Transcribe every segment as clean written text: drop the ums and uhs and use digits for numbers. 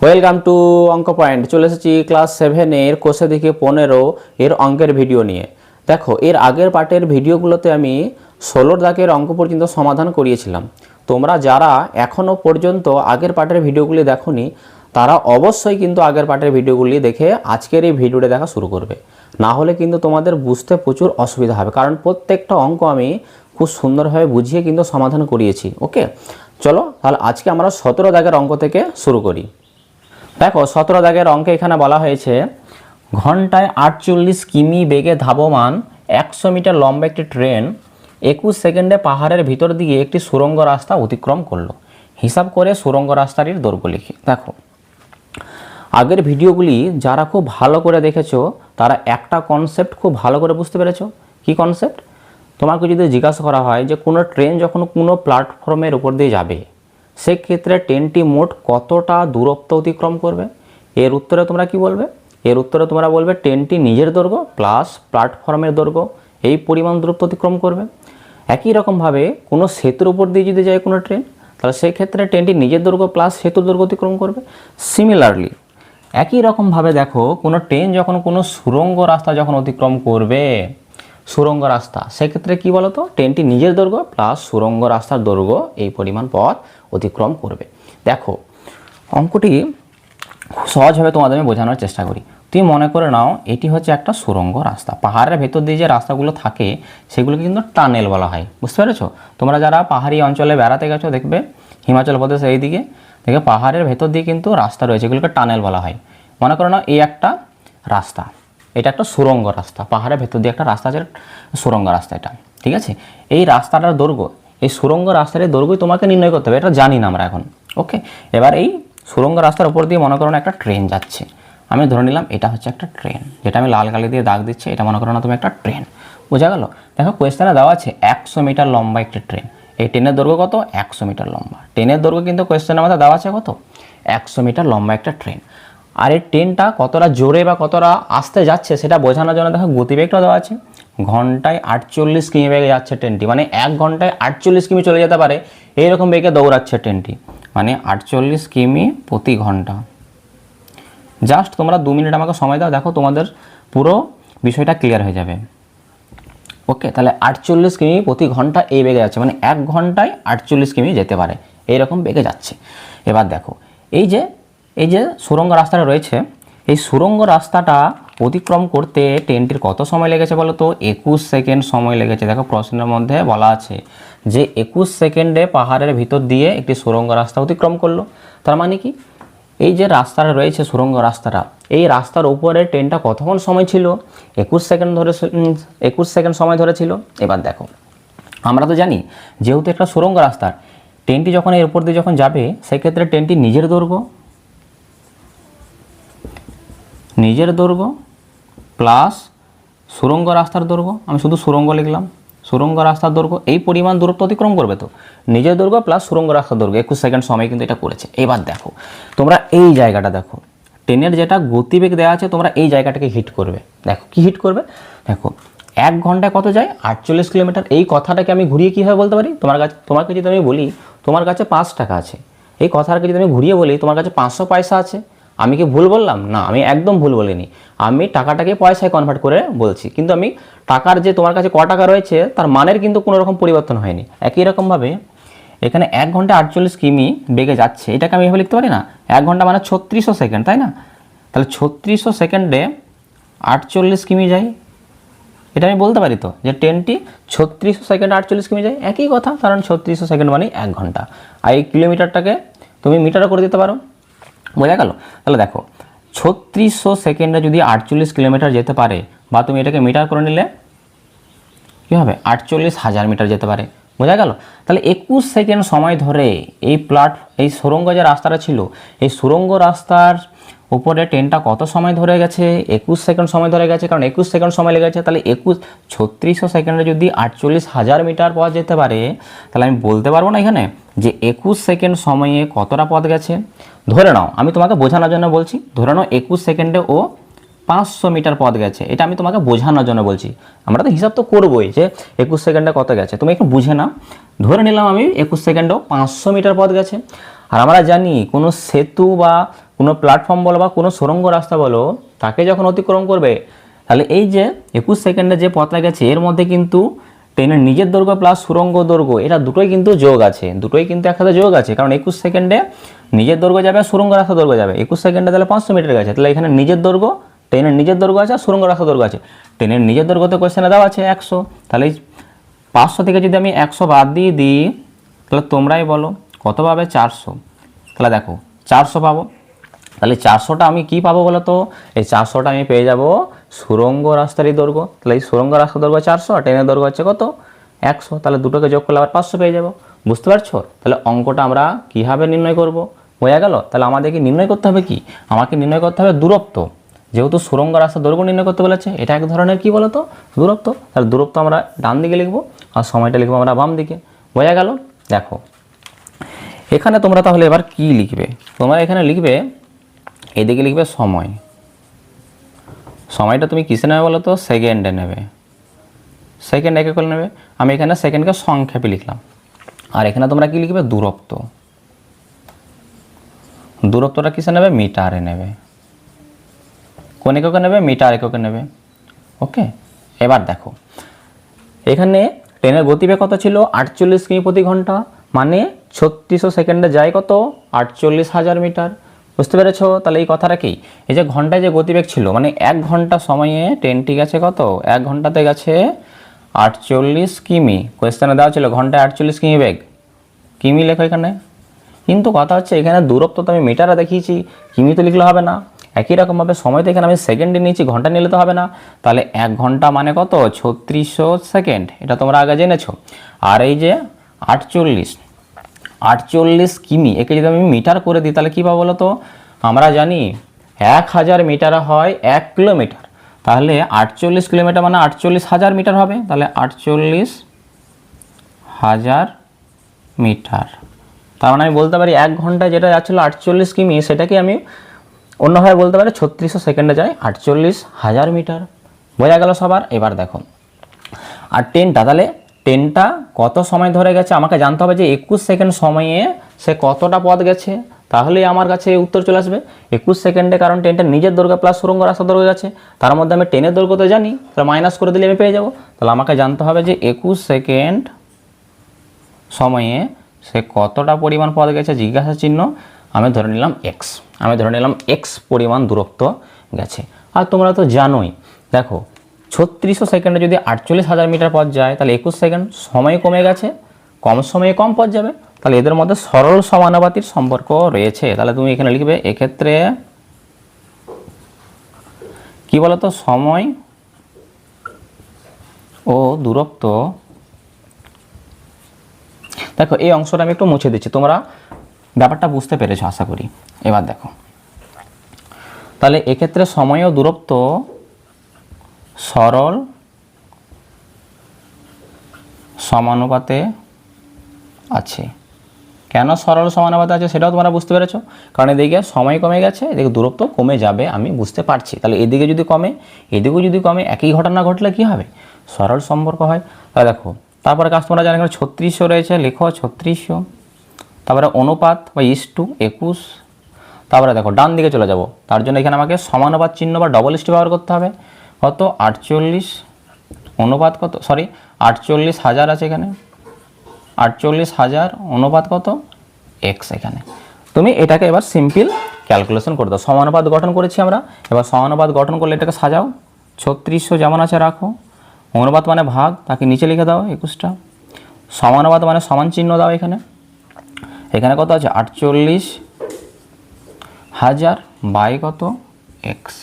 Welcome to অঙ্ক point. চলে এসেছি ক্লাস 7-এর কোষে দিকে 15 এর অঙ্কের ভিডিও নিয়ে। দেখো, এর আগের পার্টের ভিডিওগুলোতে আমি 16 দাগের অঙ্ক পর্যন্ত সমাধান করিয়েছিলাম। তোমরা যারা এখনও পর্যন্ত আগের পার্টের ভিডিওগুলি দেখোনি তারা অবশ্যই কিন্তু আগের পার্টের ভিডিওগুলি দেখে আজকের এই ভিডিওটা দেখা শুরু করবে, না হলে কিন্তু তোমাদের বুঝতে প্রচুর অসুবিধা হবে, কারণ প্রত্যেকটা অঙ্ক আমি খুব সুন্দরভাবে বুঝিয়ে কিন্তু সমাধান করিয়েছি। ওকে, চলো তাহলে আজকে আমরা 17 দাগের অঙ্ক থেকে শুরু করি। দেখো, 17 দাগের অঙ্কে এখানে বলা হয়েছে ঘন্টায় 48 কিমি বেগে ধাবমান 100 মিটার লম্বা একটি ট্রেন 21 সেকেন্ডে পাহাড়ের ভিতর দিয়ে একটি সুড়ঙ্গ রাস্তা অতিক্রম করলো। হিসাব করে সুড়ঙ্গ রাস্তাটির দৈর্ঘ্য লিখি। দেখো, আগের ভিডিওগুলি যারা খুব ভালো করে দেখেছো তারা একটা কনসেপ্ট খুব ভালো করে বুঝতে পেরেছো। কি কনসেপ্ট? তোমাকে যদি জিজ্ঞাসা করা হয় যে কোনো ট্রেন যখন কোনো প্ল্যাটফর্মের উপর দিয়ে যাবে সেক্ষেত্রে ট্রেনটি মোট কতটা দূরত্ব অতিক্রম করবে, এর উত্তরে তোমরা কি বলবে? এর উত্তরে তোমরা বলবে ট্রেনটি নিজের দৈর্ঘ্য প্লাস প্ল্যাটফর্মের দৈর্ঘ্য এই পরিমাণ দূরত্ব অতিক্রম করবে। একই রকমভাবে কোনো সেতুর উপর দিয়ে যদি যায় কোনো ট্রেন, তাহলে সেই ক্ষেত্রে ট্রেনটি নিজের দৈর্ঘ্য প্লাস সেতুর দৈর্ঘ্য অতিক্রম করবে। সিমিলারলি একই রকমভাবে দেখো, কোনো ট্রেন যখন কোনো সুড়ঙ্গ রাস্তা যখন অতিক্রম করবে, সুড়ঙ্গ রাস্তা, সেক্ষেত্রে কি বলতো, ট্রেনটি নিজের দৈর্ঘ্য প্লাস সুড়ঙ্গ রাস্তার দৈর্ঘ্য এই পরিমাণ পথ অতিক্রম করবে। দেখো, অঙ্কটি খুব সহজভাবে তোমাদের আমি বোঝানোর চেষ্টা করি। তুমি মনে করে নাও এটি হচ্ছে একটা সুড়ঙ্গ রাস্তা। পাহাড়ের ভেতর দিয়ে যে রাস্তাগুলো থাকে সেগুলোকে কিন্তু টানেল বলা হয়। বুঝতে পেরেছো? তোমরা যারা পাহাড়ি অঞ্চলে বেড়াতে গেছো দেখবে, হিমাচল প্রদেশ এই দিকে দেখবে পাহাড়ের ভেতর দিয়ে কিন্তু রাস্তা রয়েছে, এগুলোকে টানেল বলা হয়। মনে করো না এই একটা রাস্তা, এটা একটা সুড়ঙ্গ রাস্তা, পাহাড়ের ভেতর দিয়ে একটা রাস্তা আছে, সুড়ঙ্গ রাস্তা এটা, ঠিক আছে? এই রাস্তাটার দৈর্ঘ্য, এই সুড়ঙ্গ রাস্তার দৈর্ঘ্য তোমাকে নির্ণয় করতে হবে, এটা জানি না আমরা এখন। ওকে, এবার এই সুড়ঙ্গ রাস্তার উপর দিয়ে মনে করো না একটা ট্রেন যাচ্ছে। আমি ধরে নিলাম এটা হচ্ছে একটা ট্রেন, যেটা আমি লাল কালি দিয়ে দাগ দিচ্ছি, এটা মনে করো না তুমি একটা ট্রেন। বোঝা গেল? দেখো, কোয়েশ্চেনে দেওয়া আছে 100 মিটার লম্বা একটি ট্রেন। এই ট্রেনের দৈর্ঘ্য কত? 100 মিটার লম্বা। ট্রেনের দৈর্ঘ্য কিন্তু কোয়েশ্চেনের মধ্যে দেওয়া আছে কত? 100 মিটার লম্বা একটা ট্রেন। আর এই ট্রেনটা কতটা জোরে বা কতটা আস্তে যাচ্ছে সেটা বোঝানোর জন্য দেখো গতিবেগটা দেওয়া আছে। ঘন্টায় 48 কিমি বেগে যাচ্ছে ট্রেনটি, মানে 1 ঘন্টায় 48 কিমি চলে যেতে পারে এইরকম বেগে দৌড়াচ্ছে ট্রেনটি, মানে 48 কিমি প্রতি ঘন্টা। জাস্ট তোমরা 2 মিনিট আমাকে সময় দাও, দেখো তোমাদের পুরো বিষয়টা ক্লিয়ার হয়ে যাবে। ওকে, তাহলে 48 কিমি প্রতি ঘন্টা এই বেগে যাচ্ছে, মানে 1 ঘন্টায় 48 কিমি যেতে পারে এইরকম বেগে যাচ্ছে। এবার দেখো, এই যে সুড়ঙ্গ রাস্তাটা রয়েছে, এই সুড়ঙ্গ রাস্তাটা অতিক্রম করতে ট্রেনটির কত সময় লেগেছে বলো তো? 21 সেকেন্ড সময় লেগেছে। দেখো, প্রশ্নের মধ্যে বলা আছে যে 21 সেকেন্ডে পাহাড়ের ভিতর দিয়ে একটি সুড়ঙ্গ রাস্তা অতিক্রম করলো। তার মানে কি, এই যে রাস্তাটা রয়েছে সুড়ঙ্গ রাস্তাটা, এই রাস্তার উপরে ট্রেনটা কতক্ষণ সময় ছিল? 21 সেকেন্ড সময় ধরেছিল। এবার দেখো, আমরা তো জানি যেহেতু একটা সুড়ঙ্গ রাস্তা, ট্রেনটি যখন এর উপর দিয়ে যখন যাবে সেক্ষেত্রে ট্রেনটি নিজের দৈর্ঘ্য প্লাস সুড়ঙ্গ রাস্তার দৈর্ঘ্য, আমি শুধু সুড়ঙ্গ লিখলাম, সুড়ঙ্গ রাস্তার দৈর্ঘ্য এই পরিমাণ দূরত্ব অতিক্রম করবে। তো নিজের দৈর্ঘ্য প্লাস সুড়ঙ্গ রাস্তার দৈর্ঘ্য 21 সেকেন্ড সময় কিন্তু এটা করেছে। এবার দেখো, তোমরা এই জায়গাটা দেখো, ট্রেনের যেটা গতিবেগ দেওয়া আছে তোমরা এই জায়গাটাকে হিট করবে। দেখো কি হিট করবে, দেখো 1 ঘন্টায় কত যায়? 48 কিলোমিটার। এই কথাটাকে আমি ঘুরিয়ে কীভাবে বলতে পারি? তোমাকে যদি আমি বলি তোমার কাছে 5 টাকা আছে, এই কথাটাকে যদি আমি ঘুরিয়ে বলি তোমার কাছে 500 পয়সা আছে, আমি কি ভুল বললাম? না, আমি একদম ভুল বলিনি। আমি টাকাটাকে পয়সায় কনভার্ট করে বলছি, কিন্তু আমি টাকার যে তোমার কাছে ক টাকা রয়েছে তার মানের কিন্তু কোনো রকম পরিবর্তন হয়নি। একই রকমভাবে এখানে 1 ঘন্টা 48 কিমি বেগে যাচ্ছে, এটাকে আমি এভাবে লিখতে পারি না? 1 ঘন্টা মানে 3600 সেকেন্ড, তাই না? তাহলে 3600 সেকেন্ডে 48 কিমি যায়, এটা আমি বলতে পারি তো যে ট্রেনটি 3600 সেকেন্ডে 48 কিমি যায়। একই কথা, কারণ 3600 সেকেন্ড মানে 1 ঘন্টা। আর এই কিলোমিটারটাকে তুমি মিটারও করে দিতে পারো। বোঝা গেল? তাহলে দেখো, 3600 সেকেন্ডে যদি 48 কিলোমিটার যেতে পারে, বা তুমি এটাকে মিটার করে নিলে কী হবে? 48,000 মিটার যেতে পারে। বোঝা গেল? তাহলে 21 সেকেন্ড সময় ধরে এই সুড়ঙ্গ যে রাস্তাটা ছিল, এই সুড়ঙ্গ রাস্তার উপরে ট্রেনটা কত সময় ধরে গেছে? 21 সেকেন্ড সময় ধরে গেছে, কারণ 21 সেকেন্ড সময় লেগেছে। তাহলে 3600 সেকেন্ডে যদি 48,000 মিটার পথ যেতে পারে, তাহলে আমি বলতে পারবো না এখানে যে 21 সেকেন্ড সময়ে কতটা পথ গেছে? ধরে নাও, আমি তোমাকে বোঝানোর জন্য বলছি, ধরে নাও 21 সেকেন্ডে ও 500 মিটার পথ গেছে, এটা আমি তোমাকে বোঝানোর জন্য বলছি। আমরা তো হিসাব তো করবোই যে 21 সেকেন্ডে কত গেছে, তুমি একটু বুঝে নাও। ধরে নিলাম আমি 21 সেকেন্ডেও 500 মিটার পথ গেছে। আর আমরা জানি কোনো সেতু বা কোনো প্ল্যাটফর্ম বলো বা কোনো সুড়ঙ্গ রাস্তা বলো, তাকে যখন অতিক্রম করবে, তাহলে এই যে 21 সেকেন্ডে যে পথটা গেছে এর মধ্যে কিন্তু ট্রেনের নিজের দৈর্ঘ্য প্লাস সুড়ঙ্গ দৈর্ঘ্য এটা দুটোই কিন্তু যোগ আছে, দুটোই কিন্তু একসাথে যোগ আছে। কারণ 21 সেকেন্ডে নিজের দৈর্ঘ্য যাবে আর সুড়ঙ্গ রাস্তা দৈর্ঘ্য যাবে। 21 সেকেন্ডে তাহলে 500 মিটার গেছে, তাহলে এখানে নিজের দৈর্ঘ্য, ট্রেনের নিজের দৈর্ঘ্য আছে আর সুড়ঙ্গ রাস্তা দৈর্ঘ্য আছে। ট্রেনের নিজের দৈর্ঘ্য তো কোশ্চেনে দেওয়া আছে 100, তাহলে 500 থেকে যদি আমি 100 বাদ দিয়ে দিই, তাহলে তোমরাই বলো কত পাবে? 400। তাহলে দেখো 400 পাবো, তাহলে 400টা আমি কি পাবো বলো তো? এই 400টা আমি পেয়ে যাব সুড়ঙ্গ রাস্তারই দৈর্ঘ্য। তাহলে এই সুড়ঙ্গ রাস্তার দৈর্ঘ্য 400 আর ট্রেনের দৈর্ঘ্য হচ্ছে কত? 100। তাহলে দুটোকে যোগ করলে আবার 500 পেয়ে যাব। বুঝতে পারছো? তাহলে অঙ্কটা আমরা কীভাবে নির্ণয় করব? বোঝা গেল? তাহলে আমাদেরকে নির্ণয় করতে হবে কি? আমাকে নির্ণয় করতে হবে দূরত্ব। যেহেতু সুড়ঙ্গ রাস্তার দৈর্ঘ্য নির্ণয় করতে বলেছে, এটা এক ধরনের কি বলো তো? দূরত্ব। তাহলে দূরত্ব আমরা ডান দিকে লিখবো আর সময়টা লিখবো আমরা বাম দিকে। বোঝা গেল? দেখো এখানে তোমরা তাহলে এবার কি লিখবে? তোমরা এখানে লিখবে, এদিকে লিখবে সময়। সময়টা তুমি কিসে নেবে বলো তো? সেকেন্ডে নেবে। সেকেন্ড একে করে নেবে। আমি এখানে সেকেন্ডকে সংক্ষেপে লিখলাম। আর এখানে তোমরা কি লিখবে? দূরত্ব। দূরত্বটা কিসে নেবে? মিটারে নেবে। কোন এককে নেবে? মিটার এককে নেবে। ওকে, এবার দেখো এখানে ট্রেনের গতিবেগ কত ছিল? 48 কিমি প্রতি ঘন্টা, মানে 3600 সেকেন্ডে যায় কত? 48,000 মিটার। বুঝতে পেরেছো? তাহলে এই কথাটা কি? এই যে ঘন্টায় যে গতিবেগ ছিল, মানে 1 ঘন্টা সময়ে ট্রেনটি গেছে কত? 1 ঘন্টাতে গেছে 48 কিমি। কোয়েশ্চেনে দেওয়া ছিল ঘন্টায় 48 কিমি বেগ। কিমি লেখো এখানে। কিন্তু কথা হচ্ছে এখানে দূরত্ব তো আমি মিটারে দেখিয়েছি, কিমি তো লিখলে হবে না। একই রকমভাবে সময় তো এখানে আমি সেকেন্ডে নিয়েছি, ঘন্টা নিলে তো হবে না। তাহলে 1 ঘন্টা মানে কত? 3600 সেকেন্ড। এটা তোমরা আগে জেনেছো। আর এই যে 48 কিমি, একে যদি আমি মিটার করে দিই তাহলে কী পাবো বলো তো? আমরা জানি 1000 মিটার হয় 1 কিলোমিটার। তাহলে 48 কিলোমিটার মানে 48,000 মিটার হবে। তাহলে 48,000 মিটার। তার মানে আমি বলতে পারি 1 ঘন্টায় যেটা যাচ্ছিলো 48 কিমি, সেটাকে আমি অন্যভাবে বলতে পারি 3600 সেকেন্ডে যায় 48,000 মিটার। বোঝা গেল সবার? এবার দেখো আর ট্রেনটা, তাহলে ট্রেনটা কত সময় ধরে গেছে আমাকে জানতে হবে যে 21 সেকেন্ড সময়ে সে কতটা পথ গেছে। তাহলেই আমার কাছে উত্তর চলে আসবে 21 সেকেন্ডে, কারণ ট্রেনটা নিজের দৈর্ঘ্য প্লাস সুড়ঙ্গ রাস্তা দৈর্ঘ্য গেছে। তার মধ্যে আমি ট্রেনের দৈর্ঘ্য তো জানি, তাহলে মাইনাস করে দিলে আমি পেয়ে যাব। তাহলে আমাকে জানতে হবে যে 21 সেকেন্ড সময়ে সে কতটা পরিমাণ পথ গেছে, জিজ্ঞাসা চিহ্ন। আমি ধরে নিলাম এক্স, পরিমাণ দূরত্ব গেছে। আর তোমরা তো জানোই, দেখো 3600 সেকেন্ডে যদি 48,000 মিটার পথ যায়, তাহলে 21 সেকেন্ড সময় কমে গেছে, কম সময়ে কম পথ যাবে। তাহলে এদের মধ্যে সরল সমানুপাতির সম্পর্ক রয়েছে। তাহলে তুমি এখানে লিখবে এক্ষেত্রে কি বলতো? সময় ও দূরত্ব। দেখো এই অংশটা আমি একটু মুছে দিচ্ছি, তোমরা ব্যাপারটা বুঝতে পেরেছো আশা করি। এবার দেখো তাহলে এক্ষেত্রে সময় ও দূরত্ব সরল সমানুপাতে আছে। কেন সরল সমানুপাতে আছে সেটাও তোমরা বুঝতে পেরেছো, কারণ এদিকে সময় কমে গেছে, এদিকে দূরত্ব কমে যাবে আমি বুঝতে পারছি। তাহলে এদিকে যদি কমে এদিকেও যদি কমে, একই ঘটনা ঘটলে কি হবে? সরল সম্পর্ক হয়। তাহলে দেখো তারপরে কাজ তোমরা জানো, এখানে 3600 রয়েছে, লেখো 3600। তারপরে অনুপাত বা ইস্টু 21। তারপরে দেখো ডান দিকে চলে যাব, তার জন্য এখানে আমাকে সমানুপাত চিহ্ন বা ডবল ইস্টু ব্যবহার করতে হবে। কত? 48 অনুপাত কত? 48,000 আছে এখানে, 48,000 অনুপাত কত? এক্স। এখানে তুমি এটাকে এবার সিম্পল ক্যালকুলেশন করে দাও। সমানুপাত গঠন করেছি আমরা, এবার সমানুপাত গঠন করলে এটাকে সাজাও। 3600 যেমন আছে রাখো, অনুপাত মানে ভাগ, তাকে নিচে লিখে দাও 21টা, সমানুপাত মানে সমান চিহ্ন দাও এখানে। এখানে কত আছে? 48,000 বাই কত? এক্স।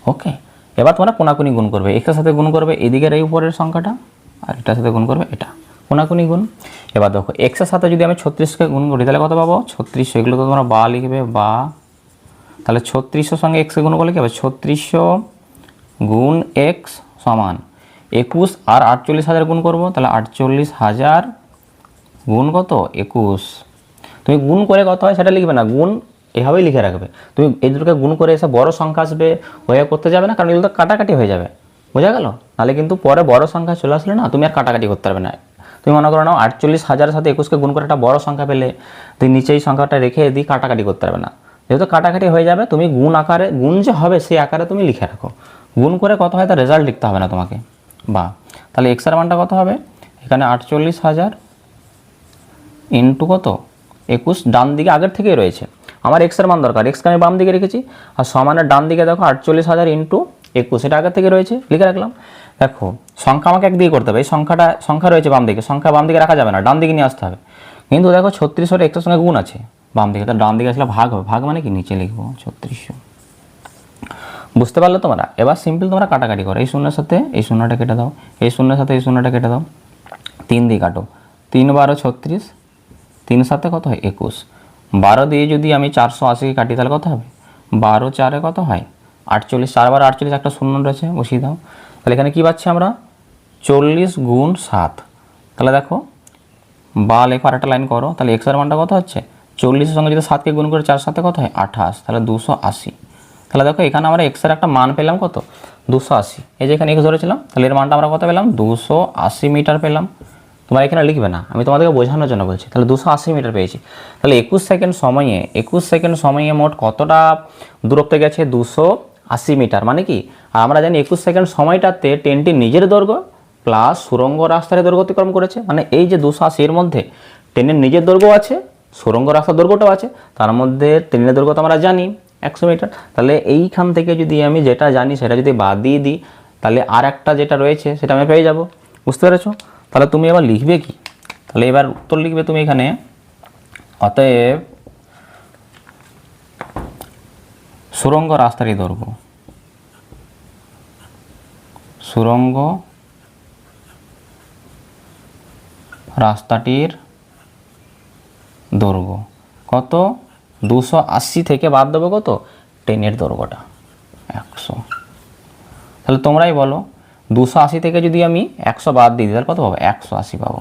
ওকে, এবার তোমরা কোনাকুনি গুণ করবে, এক্সের সাথে গুণ করবে এদিকের এই উপরের সংখ্যাটা, আর এটার সাথে গুণ করবে এটা, কোনাকুনি গুণ। এবার দেখো এক্সের সাথে যদি আমি 36কে গুণ করি তাহলে কত পাবো? 3600। এগুলো তো তোমরা বা লিখবে, বা। তাহলে 3600 সঙ্গে এক্সে গুণ করলে কি হবে? 3600 গুণ এক্স সমান 21, আর 48,000 গুণ করবো, তাহলে 48,000 গুণ কত? 21। তুমি গুণ করে কত হয় সেটা লিখবে না, গুণ এভাবেই লিখে রাখবে। তুমি এই দুটোকে গুণ করে এসে বড় সংখ্যা আসবে, হয়ে করতে যাবে না, কারণ এগুলো তো কাটাকাটি হয়ে যাবে। বোঝা গেল? নাহলে কিন্তু পরে বড় সংখ্যা চলে আসলে না তুমি আর কাটাকাটি করতে পারবে না। তুমি মনে করো না 48,000 সাথে 21কে গুণ করে একটা বড় সংখ্যা পেলে, তুই নিচেই সংখ্যাটা রেখে দিয়ে কাটাকাটি করতে পারবে না। যেহেতু কাটাকাটি হয়ে যাবে, তুমি গুণ আকারে, গুণ যে হবে সেই আকারে তুমি লিখে রাখো। গুণ করে কত হয় তার রেজাল্ট লিখতে হবে না তোমাকে। বা তাহলে এক্সের মানটা কত হবে, এখানে 48,000 ইন্টু কত 21, ডান দিকে আগের থেকেই রয়েছে। আমার এক্সের মান দরকার, এক্সকে আমি বাম দিকে রেখেছি, আর সমানের ডান দিকে দেখো 48,000 ইন্টু 21, এটা আগের থেকে রয়েছে, লিখে রাখলাম। দেখো সংখ্যা আমাকে একদিকে করতে হবে, এই সংখ্যা রয়েছে বাম দিকে, সংখ্যা বাম দিকে রাখা যাবে না, ডান দিকে নিয়ে আসতে হবে। কিন্তু দেখো 3600 এক্সের সঙ্গে গুণ আছে বাম দিকে, তার ডান দিকে আসলে ভাগ হবে, ভাগ মানে কি নিচে লিখবো 3600। বুঝতে পারলে তোমরা? এবার সিম্পল তোমরা কাটাকাটি করো, এই শূন্যের সাথে এই শূন্যটা কেটে দাও, এই শূন্যের সাথে এই শূন্যটা কেটে দাও, 3 দিয়ে কাটো, 3 12 36, 3 সাথে কত হয় 21, 12 দিয়ে যদি আমি 480 কাটি তাহলে কত হবে, 12 4 কত হয় 48, 4 12 48, একটা শূন্য রয়েছে বসিয়ে দাও। তাহলে এখানে কী পাচ্ছি আমরা, 40 গুণ 7। তাহলে দেখো বা লেখো, আর একটা লাইন করো, তাহলে এক্সের মানটা কত হচ্ছে, 40-এর সঙ্গে যদি 7কে গুণ করে 4 সাথে কত হয় 28, তাহলে 280। তাহলে দেখো এখানে আমরা এক্সের একটা মান পেলাম কত, 280। এই যে এখানে এক্স ধরেছিলাম, তাহলে এর মানটা আমরা কত পেলাম, 280 মিটার পেলাম। তোমরা এখানে লিখবে না, আমি তোমাদেরকে বোঝানোর জন্য বলছি। তাহলে 280 মিটার পেয়েছি। তাহলে 21 সেকেন্ড সময়ে মোট কতটা দূরত্বে গেছে, 280 মিটার। মানে কি, আর আমরা জানি 21 সেকেন্ড সময়টাতে ট্রেনটি নিজের দৈর্ঘ্য প্লাস সুরঙ্গ রাস্তার দৈর্ঘ্য অতিক্রম করেছে। মানে এই যে 280 এর মধ্যে ট্রেনের নিজের দৈর্ঘ্য আছে, সুরঙ্গ রাস্তার দৈর্ঘ্যটাও আছে, তার মধ্যে ট্রেনের দৈর্ঘ্য তো আমরা জানি 100 মিটার। তাহলে এইখান থেকে যদি আমি যেটা জানি সেটা যদি বাদ দিয়ে দিই, তাহলে আর একটা যেটা রয়েছে সেটা আমি পেয়ে যাব। বুঝতে পেরেছো? তাহলে তুমি এবার লিখবে কি, তাহলে এবার উত্তর লিখবে তুমি এখানে, অতএব সুরঙ্গ রাস্তারই দৈর্ঘ্য, সুরঙ্গ রাস্তাটির দৈর্ঘ্য কত, 280 থেকে বাদ দেবো কত, ট্রেনের দৈর্ঘ্যটা 100। তাহলে তোমরাই বলো, 280 থেকে যদি আমি 100 বাদ দিই তাহলে কত পাবো, 180 পাবো।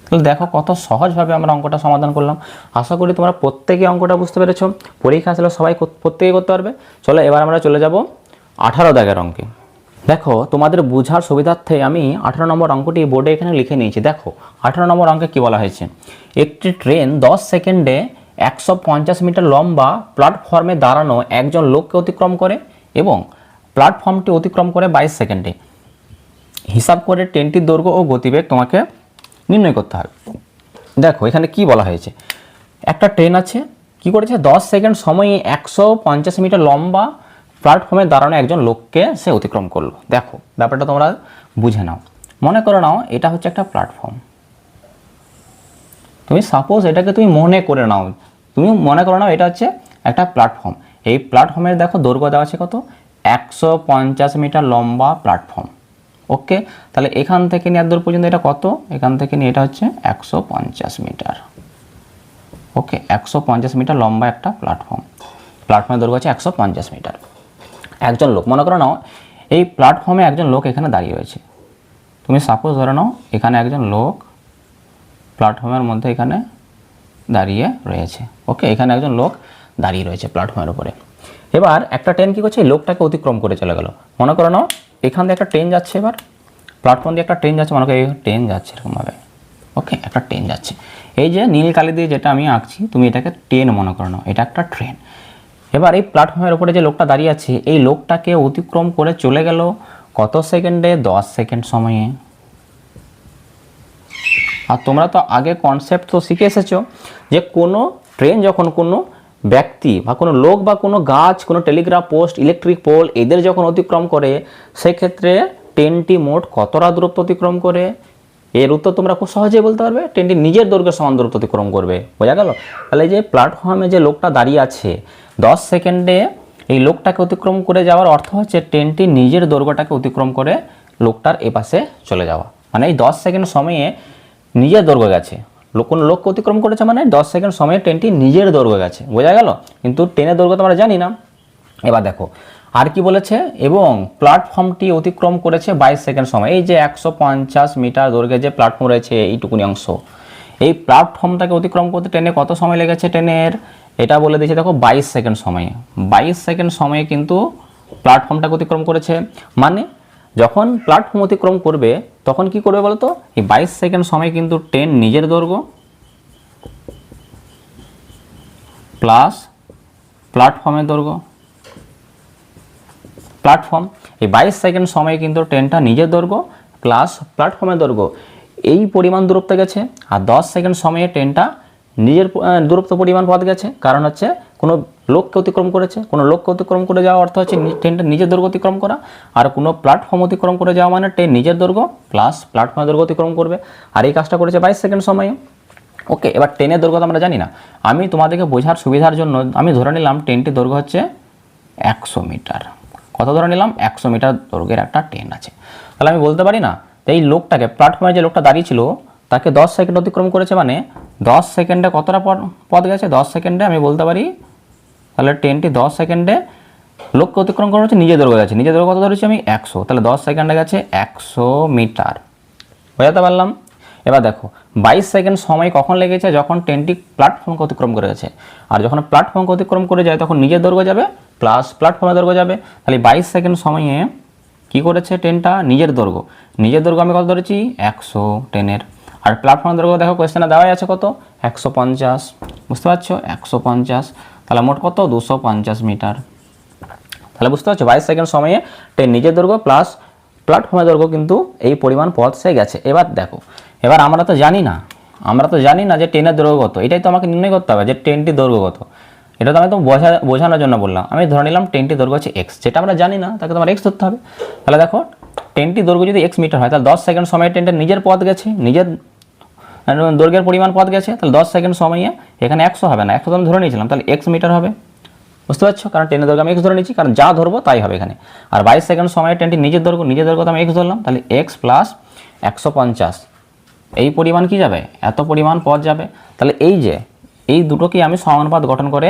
তাহলে দেখো কত সহজভাবে আমরা অঙ্কটা সমাধান করলাম। আশা করি তোমরা প্রত্যেকে অঙ্কটা বুঝতে পেরেছো। পরীক্ষা আসলে সবাই প্রত্যেকে করতে পারবে। চলো এবার আমরা চলে যাব 18 দাগের অঙ্কে। দেখো তোমাদের বোঝার সুবিধার্থে আমি 18 নম্বর অঙ্কটি বোর্ডে এখানে লিখে নিয়েছি। দেখো 18 নম্বর অঙ্কে কী বলা হয়েছে, একটি ট্রেন 10 সেকেন্ডে 150 মিটার লম্বা প্ল্যাটফর্মে দাঁড়ানো একজন লোককে অতিক্রম করে এবং প্ল্যাটফর্মটি অতিক্রম করে 22 সেকেন্ডে। হিসাব করে ট্রেনটির দৈর্ঘ্য ও গতিবেগ তোমাকে নির্ণয় করতে হবে। দেখো এখানে কি বলা হয়েছে, একটা ট্রেন আছে, কি করেছে, 10 সেকেন্ড সময়ে 150 মিটার লম্বা প্ল্যাটফর্মে দাঁড়ানো একজন লোককে সে অতিক্রম করলো। দেখো ব্যাপারটা তোমরা বুঝে নাও। মনে করে নাও এটা হচ্ছে একটা প্ল্যাটফর্ম, তুমি সাপোজ এটাকে তুমি মনে করে নাও, তুমি মনে করে নাও এটা হচ্ছে একটা প্ল্যাটফর্ম। এই প্ল্যাটফর্মের দেখো দৈর্ঘ্য দেওয়া আছে কত, 150 মিটার লম্বা প্ল্যাটফর্ম। ওকে, তাহলে এখান থেকে নিয়ে দূর পর্যন্ত এটা কত, এখান থেকে নিয়ে এটা হচ্ছে 150 মিটার। ওকে, 150 মিটার লম্বা একটা প্ল্যাটফর্ম, প্ল্যাটফর্মের দৈর্ঘ্য আছে 150 মিটার। একজন লোক, মনে করো নাও এই প্ল্যাটফর্মে একজন লোক এখানে দাঁড়িয়ে রয়েছে। তুমি সাপোজ ধরে নাও এখানে একজন লোক প্ল্যাটফর্মের মধ্যে এখানে দাঁড়িয়ে রয়েছে। ওকে, এখানে একজন লোক দাঁড়িয়ে রয়েছে প্ল্যাটফর্মের উপরে। এবার একটা ট্রেন কী করছে, এই লোকটাকে অতিক্রম করে চলে গেল। মনে করো নাও এখান দিয়ে একটা ট্রেন যাচ্ছে, এবার প্ল্যাটফর্ম দিয়ে একটা ট্রেন যাচ্ছে, মনে করো এই ট্রেন যাচ্ছে এরকমভাবে। ওকে, একটা ট্রেন যাচ্ছে, এই যে নীল কালি দিয়ে যেটা আমি আঁকছি তুমি এটাকে ট্রেন মনে করো নাও, এটা একটা ট্রেন। এবার এই প্ল্যাটফর্মের উপরে যে লোকটা দাঁড়িয়ে আছে এই লোকটাকে অতিক্রম করে চলে গেল কত সেকেন্ডে, 10 সেকেন্ড সময়ে। আর তোমরা তো আগে কনসেপ্ট তো শিখে এসেছো যে কোনো ট্রেন যখন কোনো ব্যক্তি বা কোনো লোক বা কোনো গাছ, কোনো টেলিগ্রাফ পোস্ট, ইলেকট্রিক পোল এদের যখন অতিক্রম করে সেক্ষেত্রে ট্রেনটি মোট কতটা দূরত্ব অতিক্রম করে, এর উত্তর তোমরা খুব সহজেই বলতে পারবে, ট্রেনটি নিজের দৈর্ঘ্যের সমান দূরত্ব অতিক্রম করবে। বোঝা গেল? তাহলে যে প্ল্যাটফর্মে যে লোকটা দাঁড়িয়ে আছে 10 সেকেন্ডে এই লোকটাকে অতিক্রম করে যাওয়ার অর্থ হচ্ছে ট্রেনটি নিজের দৈর্ঘ্যটাকে অতিক্রম করে লোকটার এপাশে চলে যাওয়া। মানে এই 10 সেকেন্ড সময়ে নিজের দৈর্ঘ্য গেছে, কোনো লোককে অতিক্রম করেছে, মানে 10 সেকেন্ড সময়ে ট্রেনটি নিজের দৈর্ঘ্য গেছে। বোঝা গেল? কিন্তু ট্রেনের দৈর্ঘ্য তো আমরা জানি না। এবার দেখো আর কি বলেছে, এবং প্ল্যাটফর্মটি অতিক্রম করেছে 22 সেকেন্ড সময়। এই যে 150 মিটার দৈর্ঘ্যে যে প্ল্যাটফর্ম রয়েছে এইটুকুনি অংশ, এই প্ল্যাটফর্মটাকে অতিক্রম করতে ট্রেনে কত সময় লেগেছে, ট্রেনের এটা বলে দিয়েছে দেখো 22 সেকেন্ড সময়ে। 22 সেকেন্ড সময়ে কিন্তু প্ল্যাটফর্মটাকে অতিক্রম করেছে। মানে যখন প্ল্যাটফর্ম অতিক্রম করবে তখন কি করবে বলতো, এই 22 সেকেন্ড সময় কিন্তু ট্রেন নিজের দৈর্ঘ্য প্লাস প্ল্যাটফর্মের দৈর্ঘ্য, প্ল্যাটফর্ম এই 22 সেকেন্ড সময়ে কিন্তু ট্রেনটা নিজের দৈর্ঘ্য প্লাস প্ল্যাটফর্মের দৈর্ঘ্য এই পরিমাণ দূরত্ব গেছে। আর 10 সেকেন্ড সময়ে ট্রেনটা নিজের দূরত্ব পরিমাণ পথ গেছে, কারণ হচ্ছে কোনো লোককে অতিক্রম করেছে। কোনো লোককে অতিক্রম করে যাওয়া অর্থ হচ্ছে ট্রেনটা নিজের দৈর্ঘ্য অতিক্রম করা, আর কোনো প্ল্যাটফর্ম অতিক্রম করে যাওয়া মানে ট্রেন নিজের দৈর্ঘ্য প্লাস প্ল্যাটফর্মের দৈর্ঘ্য অতিক্রম করবে। আর এই কাজটা করেছে 22 সেকেন্ড সময়ে। ওকে, এবার ট্রেনের দৈর্ঘ্য তো আমরা জানি না, আমি তোমাদেরকে বোঝার সুবিধার জন্য আমি ধরে নিলাম ট্রেনটির দৈর্ঘ্য হচ্ছে 100 মিটার। কত ধরে নিলাম? 100 মিটার দৈর্ঘ্যের একটা ট্রেন আছে। তাহলে আমি বলতে পারি না এই লোকটাকে, প্ল্যাটফর্মে যে লোকটা দাঁড়িয়ে ছিল তাকে 10 সেকেন্ড অতিক্রম করেছে, মানে 10 সেকেন্ডে কতটা পথ গেছে? 10 সেকেন্ডে আমি বলতে পারি তাহলে ট্রেনটি 10 সেকেন্ডে লোককে অতিক্রম করা হচ্ছে, নিজের দৈর্ঘ্য গেছে। নিজের দৈর্ঘ্য কত ধরেছি আমি? 100। তাহলে 10 সেকেন্ডে গেছে 100 মিটার। বোঝাতে পারলাম? এবার দেখো 22 সেকেন্ড সময় কখন লেগেছে? যখন ট্রেনটি প্ল্যাটফর্মকে অতিক্রম করে গেছে। আর যখন প্ল্যাটফর্মকে অতিক্রম করে যায় তখন নিজের দৈর্ঘ্য যাবে প্লাস প্ল্যাটফর্মের দৈর্ঘ্য যাবে। তাহলে 22 সেকেন্ড সময়ে কী করেছে ট্রেনটা? নিজের দৈর্ঘ্য। নিজের দৈর্ঘ্য আমি কত ধরেছি? 100 ট্রেনের। আর প্ল্যাটফর্মের দৈর্ঘ্য দেখো কোয়েশ্চেনে দেওয়াই আছে কত? 150। বুঝতে পারছো? 150। তাহলে মোট কত? 250 মিটার। তাহলে বুঝতে পারছো 22 সেকেন্ড সময়ে ট্রেন নিজের দৈর্ঘ্য প্লাস প্ল্যাটফর্মের দৈর্ঘ্য কিন্তু এই পরিমাণ পথ সে গেছে। এবার দেখো, এবার আমরা তো জানি না যে ট্রেনের দৈর্ঘ্য কত। এটাই তো আমাকে নির্ণয় করতে হবে যে ট্রেনটির দৈর্ঘ্য কত। এটা তো আমি তো বোঝানোর জন্য বললাম। আমি ধরে নিলাম ট্রেনটির দৈর্ঘ্য হচ্ছে এক্স, যেটা আমরা জানি না তাকে তোমার এক্স ধরতে হবে। তাহলে দেখো ট্রেনটির দৈর্ঘ্য যদি এক্স মিটার হয় তাহলে 10 সেকেন্ড সময়ে ট্রেনটা নিজের পথ গেছে, নিজের দৈর্ঘ্যের পরিমাণ পথ গেছে। তাহলে 10 সেকেন্ড সময়ে এখানে 100 হবে না, 100 তো আমি ধরে নিয়েছিলাম, তাহলে এক্স মিটার হবে। বুঝতে পারছো? কারণ ট্রেনের দৈর্ঘ্য আমি এক্স ধরে নিচ্ছি, কারণ যা ধরবো তাই হবে এখানে। আর 22 সেকেন্ড সময়ে ট্রেনটি নিজের দৈর্ঘ্য তো আমি এক্স ধরলাম, তাহলে এক্স প্লাস 150 এই পরিমাণ কি যাবে? এত পরিমাণ পথ যাবে। তাহলে এই দুটোকেই আমি সমানুপাত গঠন করে